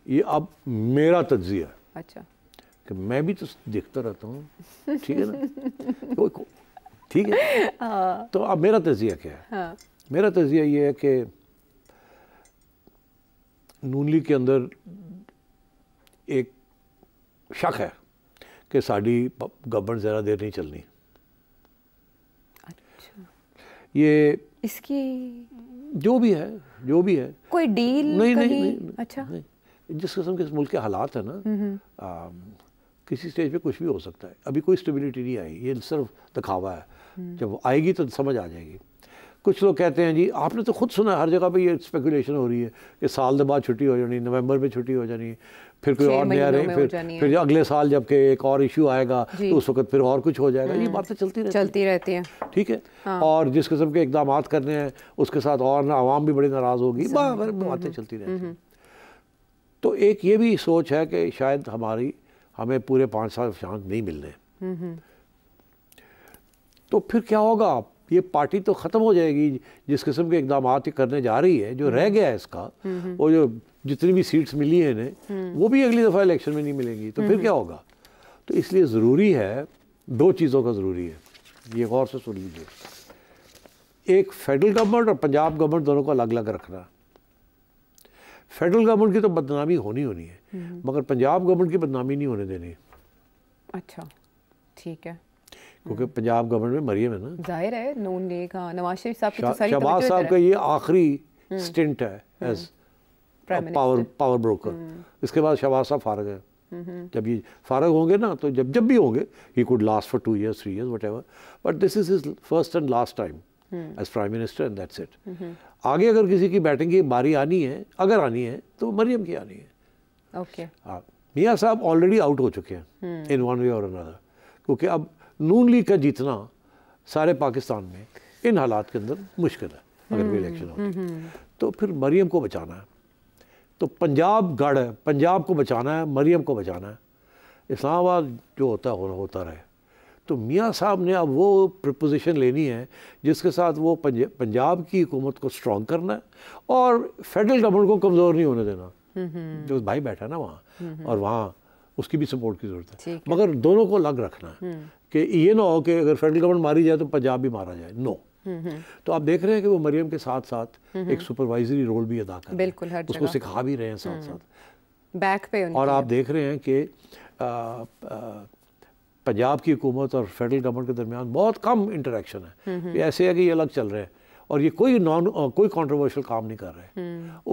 ये अब मेरा तज्जिया है। अच्छा, कि मैं भी तो देखता रहता हूँ, ठीक है ना, ठीक है। तो अब मेरा तज्जिया क्या है? हाँ। मेरा तज्जिया ये है कि नून लीग के अंदर एक शक है कि साड़ी गवर्नमेंट ज़रा देर नहीं चलनी। अच्छा, ये इसकी जो भी है कोई डील नहीं। अच्छा, नहीं, जिस किस्म के मुल्क के हालात है ना, किसी स्टेज पे कुछ भी हो सकता है। अभी कोई स्टेबिलिटी नहीं आई, ये सिर्फ दिखावा है। जब आएगी तो समझ आ जाएगी। कुछ लोग कहते हैं जी, आपने तो खुद सुना हर जगह पे ये स्पेकुलेशन हो रही है कि साल के बाद छुट्टी हो जानी, नवंबर में छुट्टी हो जानी, फिर कोई और नया रहे, फिर अगले साल जबकि एक और इशू आएगा तो उस वक्त फिर और कुछ हो जाएगा। ये बातें चलती रहती हैं, ठीक है। हाँ। और जिस किस्म के इकदाम करने हैं उसके साथ और ना आवाम भी बड़ी नाराज़ होगी, बातें चलती रहती हैं। तो एक ये भी सोच है कि शायद हमें पूरे 5 साल शांत नहीं मिलने। तो फिर क्या होगा? ये पार्टी तो ख़त्म हो जाएगी जिस किस्म के इकदाम ये करने जा रही है। जो रह गया है इसका, और जो जितनी भी सीट्स मिली हैं इन्हें, वो भी अगली दफ़ा इलेक्शन में नहीं मिलेंगी, तो फिर क्या होगा। तो इसलिए ज़रूरी है, दो चीज़ों का ज़रूरी है, ये गौर से सुन लीजिए। एक फेडरल गवर्नमेंट और पंजाब गवर्नमेंट दोनों को अलग अलग रखना। फेडरल गवर्नमेंट की तो बदनामी होनी है, मगर पंजाब गवर्नमेंट की बदनामी नहीं होने देनी। अच्छा, ठीक है। क्योंकि पंजाब गवर्नमेंट में मरियम है ना, जाहिर है, नून लीग, हाँ, नवाज शरीफ साहब की तो सारी शहबाज साहब का ये आखिरी स्टिंट है एज पावर ब्रोकर। इसके बाद शहबाज साहब फारग है। जब ये फारग होंगे ना, तो जब भी होंगे, he could last for 2 years 3 years whatever, but this is his first and last time as prime minister and that's it. आगे अगर किसी की बैटिंग की बारी आनी है, अगर आनी है, तो मरियम की आनी है। ओके, मियाँ साहब ऑलरेडी आउट हो चुके हैं इन वन वे और अनदर, क्योंकि अब नून लीग का जीतना सारे पाकिस्तान में इन हालात के अंदर मुश्किल है। अगर भी इलेक्शन होती है तो फिर मरियम को बचाना है। तो पंजाब गढ़ है, पंजाब को बचाना है, मरियम को बचाना है। इस्लामाबाद जो होता रहे। तो मियाँ साहब ने अब वो प्रपोजिशन लेनी है जिसके साथ वो पंजाब की हुकूमत को स्ट्रॉन्ग करना है और फेडरल गवर्नमेंट को कमज़ोर नहीं होने देना। जो भाई बैठा है ना वहाँ, और वहाँ उसकी भी सपोर्ट की ज़रूरत है, मगर दोनों को अलग रखना है कि ये ना हो कि अगर फेडरल गवर्नमेंट मारी जाए तो पंजाब भी मारा जाए। नो। तो आप देख रहे हैं कि वो मरियम के साथ साथ एक सुपरवाइजरी रोल भी अदा कर बिल्कुल, रहे हैं, उसको सिखा भी रहे हैं साथ साथ बैक पे। और आप देख रहे हैं कि पंजाब की हुकूमत और फेडरल गवर्नमेंट के दरमियान बहुत कम इंटरेक्शन है। ये ऐसे है कि ये अलग चल रहे हैं और ये कोई कंट्रोवर्शियल काम नहीं कर रहे।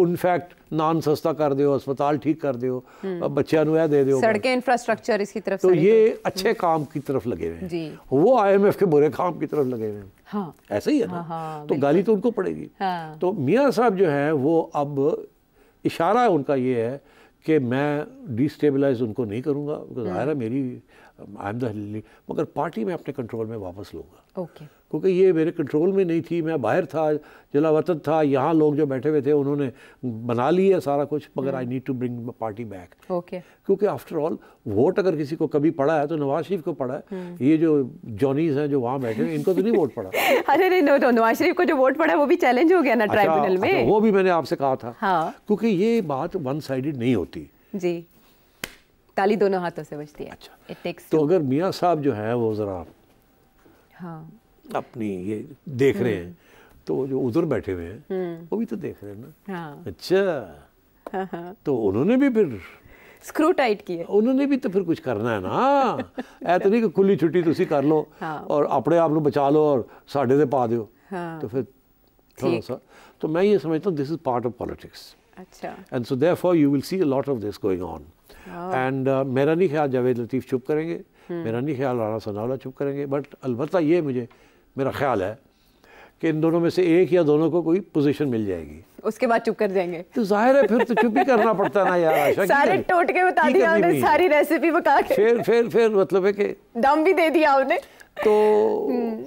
इनफैक्ट नान सस्ता कर दो, अस्पताल ठीक कर दो, बच्चों को दे दो, सड़कें, इंफ्रास्ट्रक्चर इसकी तरफ। तो ये अच्छे काम की तरफ लगे हुए हैं, वो IMF के बुरे काम की तरफ लगे हुए हैं। हाँ, ऐसा ही है ना। हाँ, तो गाली तो उनको पड़ेगी। हाँ। तो मियाँ साहब जो हैं वो अब इशारा है उनका ये है कि मैं डिस्टेबलाइज उनको नहीं करूँगा, ज़ाहिर है मेरी आई एम द लीड, मगर पार्टी में अपने कंट्रोल में वापस लूँगा। ओके। क्योंकि ये मेरे कंट्रोल में नहीं थी, मैं बाहर था, जलावतन था, यहाँ लोग जो बैठे हुए थे उन्होंने बना लिया सारा कुछ, मगर I need to bring party back. Okay. क्योंकि आफ्टर ऑल वोट अगर किसी को कभी पड़ा है तो नवाज शरीफ को पड़ा है। ये जो जॉनीज हैं जो वहाँ बैठे हैं इनको तो नहीं वोट पड़ा। अरे नहीं, तो नवाज शरीफ को जो वोट पड़ा है वो भी चैलेंज हो गया ना ट्राइब्यूनल में। वो भी मैंने आपसे कहा था। हाँ। क्योंकि ये बात वन साइडेड नहीं होती जी, ताली दोनों हाथों से बजती है। अच्छा, तो अगर मियाँ साहब जो है वो ज़रा हाँ अपनी ये देख रहे हैं, तो जो उधर बैठे हुए हैं वो भी तो देख रहे हैं ना। हाँ। अच्छा। हाँ। तो उन्होंने भी फिर स्क्रू टाइट किए, उन्होंने भी तो फिर कुछ करना है ना। ऐसा नहीं कि खुली छुट्टी तुसी कर लो और अपने आप को बचा लो और साढ़े दे पा दो। तो फिर थोड़ा सा, तो मैं ये समझता हूँ this is part of politics. अच्छा। And so therefore you will see a lot of this going on. And मेरा नहीं ख्याल जावेद लतीफ़ चुप करेंगे, मेरा नहीं ख्याल राणा सनाउल्लाह चुप करेंगे, बट अलबत्ता ये मेरा ख्याल है कि इन दोनों में से एक या दोनों को कोई पोजीशन मिल जाएगी, उसके बाद चुप कर जाएंगे। तो जाहिर है फिर तो चुप ही करना पड़ता है ना यार। आशा सारे टोटके बता दिया आपने, सारी रेसिपी बता के फिर मतलब है कि दम भी दे दिया आपने। तो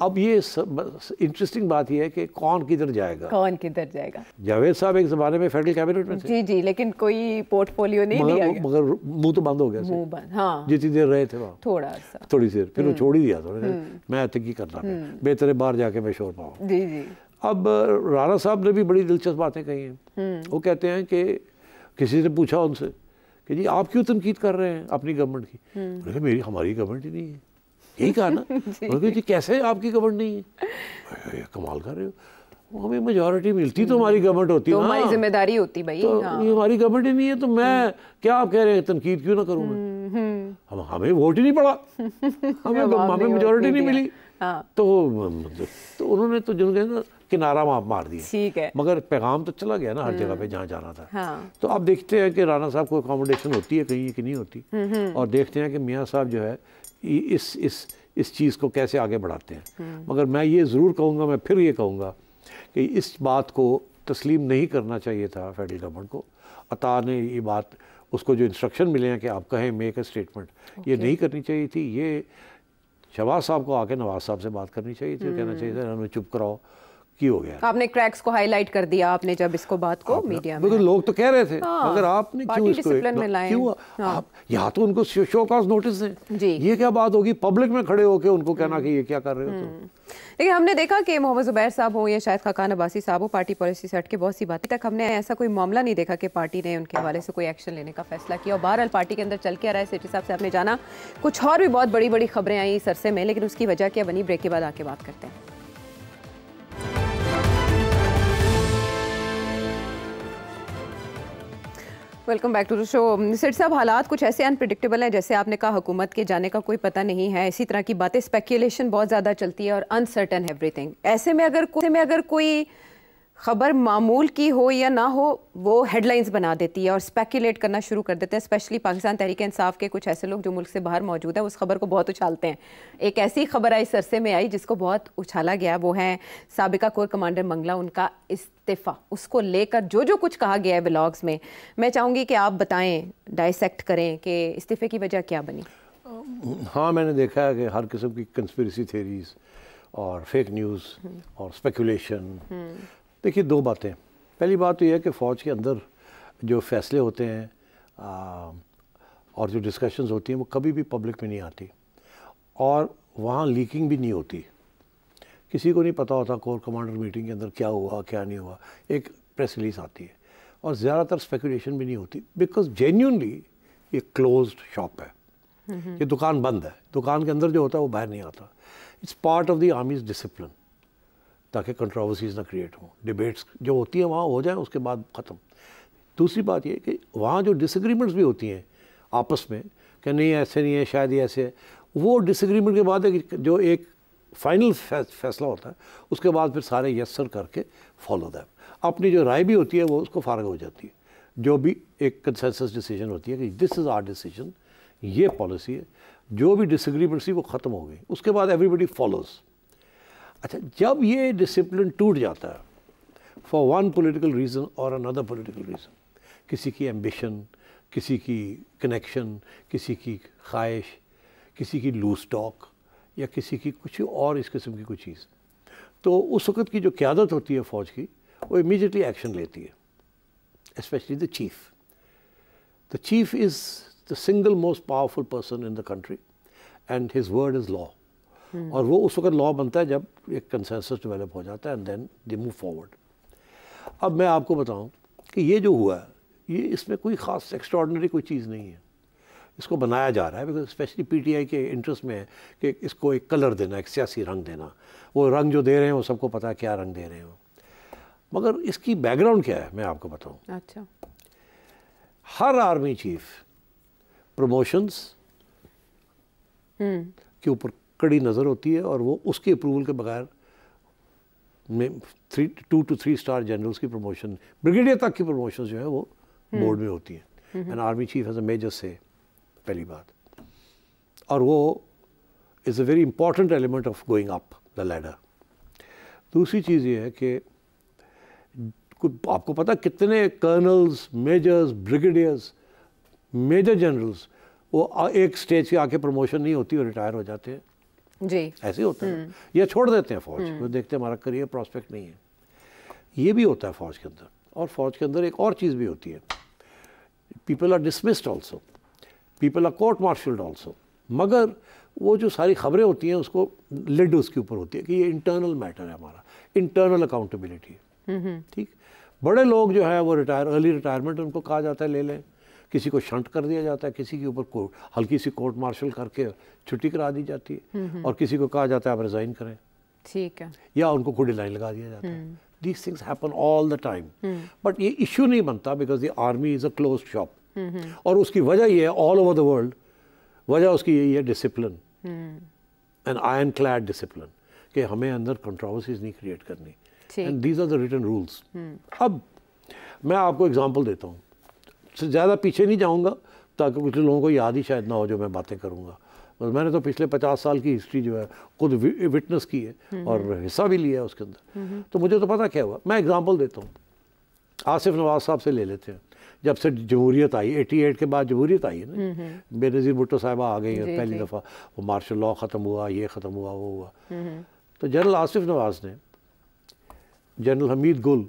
अब ये इंटरेस्टिंग बात यह है कि कौन किधर जाएगा। जावेद साहब एक ज़माने में फेडरल कैबिनेट में थे। जी, लेकिन कोई पोर्टफोलियो नहीं लिया गया, मगर मुंह तो बंद हो गया। मुंह बंद, हाँ। जितनी देर रहे थे वहाँ, थोड़ी देर, फिर वो छोड़ ही दिया। थोड़ी देर मैं की करना, बेहतर है बाहर जाके मैं शोर पाऊँ। जी। अब राणा साहब ने भी बड़ी दिलचस्प बातें कही हैं। वो कहते हैं कि किसी ने पूछा उनसे कि जी आप क्यों तनकीद कर रहे हैं अपनी गवर्नमेंट की? हमारी गवर्नमेंट ही नहीं है। यही कहा ना। जी कैसे आपकी गवर्नमेंट नहीं है? कमाल कर रहे हो, हमें मेजॉरिटी मिलती तो हमारी गवर्नमेंट होती, तो हमारी जिम्मेदारी होती भाई। तो ये हमारी गवर्नमेंट ही नहीं है, तो मैं क्या आप कह रहे हैं तनकीद क्यों ना करूँ मैं? हमें वोट ही नहीं पड़ा, हमें मेजॉरिटी नहीं मिली। तो उन्होंने तो जो ना किनारा मार दिया। ठीक है, मगर पैगाम तो चला गया ना हर जगह पे जहाँ जाना था। तो अब देखते हैं कि राणा साहब को अकोमोडेशन होती है कहीं कि नहीं होती, और देखते हैं कि मियाँ साहब जो है इस चीज़ को कैसे आगे बढ़ाते हैं। मगर मैं ये ज़रूर कहूँगा, मैं फिर ये कहूँगा कि इस बात को तस्लीम नहीं करना चाहिए था फेडरल गवर्नमेंट को। अता ने ये बात, उसको जो इंस्ट्रक्शन मिले हैं कि आप कहें मेक अ स्टेटमेंट, ये नहीं करनी चाहिए थी। ये शहबाज साहब को आके नवाज साहब से बात करनी चाहिए थी, कहना चाहिए था उन्हें चुप कराओ की हो गया। आपने क्रैक्स को हाईलाइट कर दिया आपने जब इसको बात को मीडिया में, बिल्कुल लोग तो कह रहे थे हाँ, मगर आपने क्यों इसको क्यों हाँ। आप यहाँ तो उनको शो कॉज नोटिस दें जी। ये क्या बात होगी पब्लिक में खड़े होके उनको कहना कि ये क्या कर रहे हो तुम। लेकिन हमने देखा कि मोहम्मद जुबैर साहब हो या शायद खाकान अब्बासी साहब हो, पार्टी पॉलिसी से हट के बहुत सी बातें, तक हमने ऐसा कोई मामला नहीं देखा कि पार्टी ने उनके हवाले से कोई एक्शन लेने का फैसला किया। और बहरहाल पार्टी के अंदर चल के आ रहा है। सेठी साहब से आपने जाना कुछ और भी बहुत बड़ी बड़ी खबरें आई सरसे में, लेकिन उसकी वजह क्या बनी, ब्रेक के बाद आके बात करते हैं। Welcome back to the show. सेठ साहब, हालात कुछ ऐसे अनप्रिडिक्टेबल हैं, जैसे आपने कहा हुकूमत के जाने का कोई पता नहीं है, इसी तरह की बातें, स्पेकुलेशन बहुत ज़्यादा चलती है और अनसर्टन एवरीथिंग। ऐसे में अगर कोई खबर मामूल की हो या ना हो, वो हेडलाइंस बना देती है और स्पेकुलेट करना शुरू कर देते हैं। स्पेशली पाकिस्तान तहरीक इंसाफ के कुछ ऐसे लोग जो मुल्क से बाहर मौजूद हैं, उस खबर को बहुत उछालते हैं। एक ऐसी खबर आई सरसे में आई जिसको बहुत उछाला गया, वो है साबिका कोर कमांडर मंगला, उनका इस्तीफ़ा। उसको लेकर जो जो कुछ कहा गया है व्लॉग्स में, मैं चाहूँगी कि आप बताएं, डाइसेक्ट करें कि इस्तीफ़े की वजह क्या बनी। हाँ, मैंने देखा है कि हर किस्म की कंस्पिरेसी थ्योरीज और फेक न्यूज़ और स्पेकुलेशन। देखिए, दो बातें। पहली बात तो यह है कि फ़ौज के अंदर जो फ़ैसले होते हैं और जो डिस्कशंस होती हैं वो कभी भी पब्लिक में नहीं आती और वहाँ लीकिंग भी नहीं होती। किसी को नहीं पता होता कोर कमांडर मीटिंग के अंदर क्या हुआ क्या नहीं हुआ, एक प्रेस रिलीज़ आती है और ज़्यादातर स्पेकुलेशन भी नहीं होती, बिकॉज जेन्युइनली ये क्लोज्ड शॉप है, ये दुकान बंद है, दुकान के अंदर जो होता है वो बाहर नहीं आता। It's part of the armies discipline, ताकि कंट्रोवर्सीज ना क्रिएट हों, डिबेट्स जो होती हैं वहाँ हो जाए, उसके बाद ख़त्म। दूसरी बात ये कि वहाँ जो डिसएग्रीमेंट्स भी होती हैं आपस में कि नहीं ऐसे नहीं है, शायद ये ऐसे है, वो डिसएग्रीमेंट के बाद जो एक फाइनल फैसला होता है उसके बाद फिर सारे यस सर करके फॉलो दैट। अपनी जो राय भी होती है वो उसको फारग हो जाती है, जो भी एक कंसेंसस डिसीजन होती है कि दिस इज़ आवर डिसीजन, ये पॉलिसी है, जो भी डिसएग्रीमेंट्स थी वो ख़त्म हो गई, उसके बाद एवरीबडी फॉलोज़। अच्छा, जब ये डिसिप्लिन टूट जाता है फॉर वन पॉलिटिकल रीज़न और अनदर पॉलिटिकल रीज़न, किसी की एम्बिशन, किसी की कनेक्शन, किसी की ख्वाहिश, किसी की लूज टॉक या किसी की कुछ और इस किस्म की कुछ चीज़, तो उस वक़्त की जो क़यादत होती है फ़ौज की, वो इमीडिएटली एक्शन लेती है, specially the chief. The chief is the single most powerful person in the country and his word is law. और वो उस वक्त लॉ बनता है जब एक कंसेंसस डेवलप हो जाता है and then they move forward. अब मैं आपको बताऊं कि ये जो हुआ है, ये इसमें कोई ख़ास एक्स्ट्रॉर्डिनरी कोई चीज़ नहीं है, इसको बनाया जा रहा है बिकॉज स्पेशली पीटीआई के इंटरेस्ट में है कि इसको एक कलर देना, एक सियासी रंग देना। वो रंग जो दे रहे हैं वो सबको पता है क्या रंग दे रहे हैं, मगर इसकी बैकग्राउंड क्या है मैं आपको बताऊँ। अच्छा, हर आर्मी चीफ प्रमोशंस के ऊपर कड़ी नज़र होती है और वो उसके अप्रूवल के बगैर में 2 to 3 स्टार जनरल्स की प्रमोशन, ब्रिगेडियर तक की प्रमोशन जो है वो बोर्ड में होती हैं and army chief has a major से, पहली बात। और वो is a very important element of going up the ladder. दूसरी चीज़ ये है कि आपको पता कितने colonels, majors, brigadiers, major generals वो एक स्टेज के आके प्रमोशन नहीं होती और रिटायर हो जाते हैं जी, ऐसे होता है, या छोड़ देते हैं फौज, वो देखते हैं हमारा करियर प्रॉस्पेक्ट नहीं है। ये भी होता है फौज के अंदर। और फौज के अंदर एक और चीज़ भी होती है, people are dismissed also, people are court martialled also, मगर वो जो सारी खबरें होती हैं उसको लिड उसके ऊपर होती है कि ये इंटरनल मैटर है, हमारा इंटरनल अकाउंटेबिलिटी है। ठीक, बड़े लोग जो है वो अर्ली रिटायरमेंट उनको कहा जाता है ले लें, किसी को शंट कर दिया जाता है, किसी के ऊपर हल्की सी कोर्ट मार्शल करके छुट्टी करा दी जाती है और किसी को कहा जाता है आप रिज़ाइन करें, ठीक है, या उनको खुद लाइन लगा दिया जाता है। These things happen all the time, but ये इशू नहीं बनता because the army is a closed shop. और उसकी वजह ये है ऑल ओवर द वर्ल्ड, वजह उसकी यही है discipline, an iron clad discipline, कि हमें अंदर कंट्रोवर्सीज नहीं क्रिएट करनी, and these are the written rules. अब मैं आपको एग्जांपल देता हूँ, ज़्यादा पीछे नहीं जाऊँगा ताकि कुछ लोगों को याद ही शायद ना हो जो मैं बातें करूँगा, बस मैंने तो पिछले 50 साल की हिस्ट्री जो है खुद विटनेस की है और हिस्सा भी लिया है उसके अंदर, तो मुझे तो पता क्या हुआ। मैं एग्जांपल देता हूँ, आसिफ नवाज साहब से ले लेते हैं। जब से जमहूरियत आई, 88 के बाद जमहूरियत आई है ना, बेनज़ीर भुट्टो साहिबा आ गई है पहली दफ़ा, वो मार्शल लॉ ख़त्म हुआ, ये ख़त्म हुआ, वो हुआ, तो जनरल आसिफ नवाज ने जनरल हमीद गुल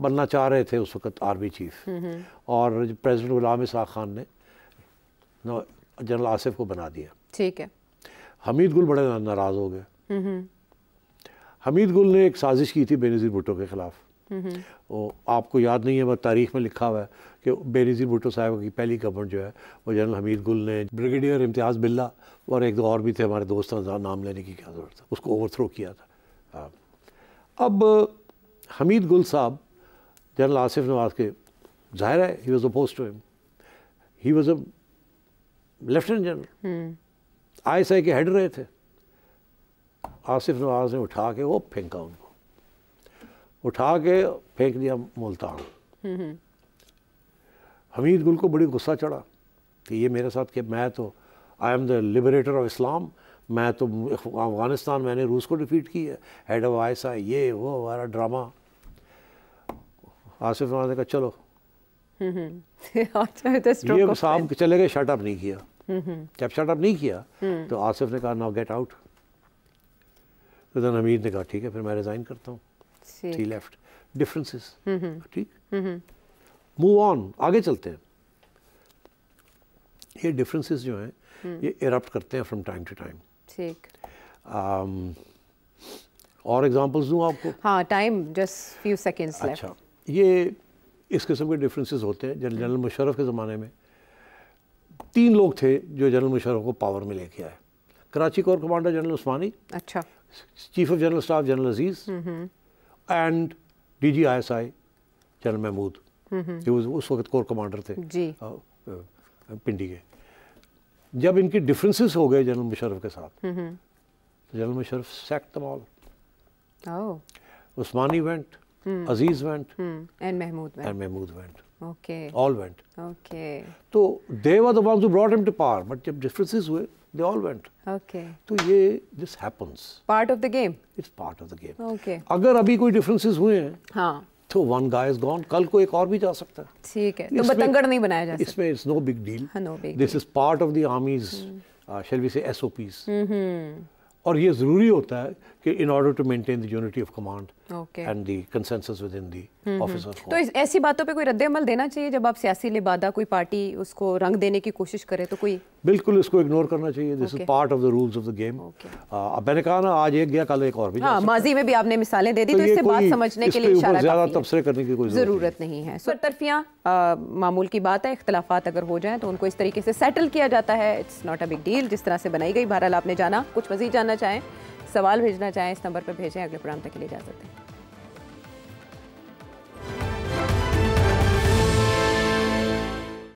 बनना चाह रहे थे उस वक्त आर्मी चीफ, और प्रेसिडेंट गुलाम इसाक खान ने जनरल आसिफ को बना दिया। ठीक है। हमीद गुल बड़े नाराज़ हो गए। हमीद गुल ने एक साजिश की थी बेनज़ीर भुट्टो के ख़िलाफ़। वो आपको याद नहीं है, बस तारीख़ में लिखा हुआ है कि बेनज़ीर भुट्टो साहब की पहली गवर्नमेंट जो है वो जनरल हमीद गुल ने, ब्रिगेडियर इम्तियाज़ बिल्ला और एक दो और भी थे हमारे दोस्त, नाम लेने की क्या ज़रूरत है, उसको ओवरथ्रो किया था। अब हमीद गुल साहब जनरल आसिफ नवाज के, ज़ाहिर है he was opposed to him, he was a lieutenant general, ISI के हेड रहे थे। आसिफ नवाज ने उठा के वो फेंका, उनको उठा के फेंक दिया मुल्तान। हमीद गुल को बड़ी गुस्सा चढ़ा कि ये मेरे साथ, कि मैं तो I am the liberator of Islam, मैं तो अफ़गानिस्तान, मैंने रूस को डिफीट की है, हेड ऑफ ISI, ये वो हमारा ड्रामा। आसिफ नवाज ने कहा चलो। ये साहब चले गए, शट अप नहीं किया। जब शट अप नहीं किया तो आसिफ ने कहा नाउ गेट आउट। तो then हमीद ने कहा ठीक है, फिर मैं रिज़ाइन करता हूँ। ही लेफ्ट। डिफरेंसेस, ठीक, मूव ऑन, आगे चलते हैं। ये डिफरेंसेस जो हैं ये इरप्ट करते हैं फ्रॉम टाइम टू टाइम। ठीक। और एग्जांपल्स दूँ आपको? हाँ, time just few seconds left. अच्छा, ये इस किस्म के डिफरेंसेस होते हैं। जनरल मुशर्रफ के ज़माने में 3 लोग थे जो जनरल मुशर्रफ को पावर में लेके आए। Karachi corps commander general Usmani, अच्छा, chief of general staff general Aziz, and DG ISI general Mahmood, जो उस वक्त कोर कमांडर थे जी, पिंडी के। जब इनकी डिफरेंसेस हो गए जनरल मुशर्रफ के साथ, तो general Musharraf sacked them all. Usmani went, Aziz went, and Mahmood went. Okay. All went. Okay. तो they were the ones who brought him to power, but जब differences हुए, they all went. Okay. तो ये this happens. Part of the game. It's part of the game. Okay. अगर अभी कोई differences हुए हैं, हाँ, तो one guy is gone, कल को एक और भी जा सकता है। ठीक है, तो बतंगड़ नहीं बनाया जा सकता। इसमें it's no big deal. No big This is part of the army's, shall we say, SOPs. और ये ज़रूरी होता है कि in order to maintain the unity of command and the consensus within the officer corps. तो ऐसी बातों पे कोई रद्द-ए-अमल देना चाहिए जब आप सियासी लिबादा कोई पार्टी उसको रंग देने की कोशिश करे, तो कोई बिल्कुल इसको इग्नोर करना चाहिए। This is part of the rules of the game. अब मैंने कहा ना, आज एक गया कल एक और भी। हाँ, माजी में भी आपने मिसालें दे दी, तो इससे बात समझने के लिए इशारा ज़्यादा तबसरे करने की कोई ज़रूरत नहीं है। तरफियाँ मामूल की बात है, इख्तलाफात अगर हो जाएं तो उनको इस तरीके से सेटल किया जाता है। It's not a big deal जिस तरह से बनाई गई। बहरहाल आपने जाना, कुछ मज़ीद जानना चाहें, सवाल भेजना चाहें, इस नंबर पर भेजें। अगले प्रोग्राम तक के लिए इजाज़त दें।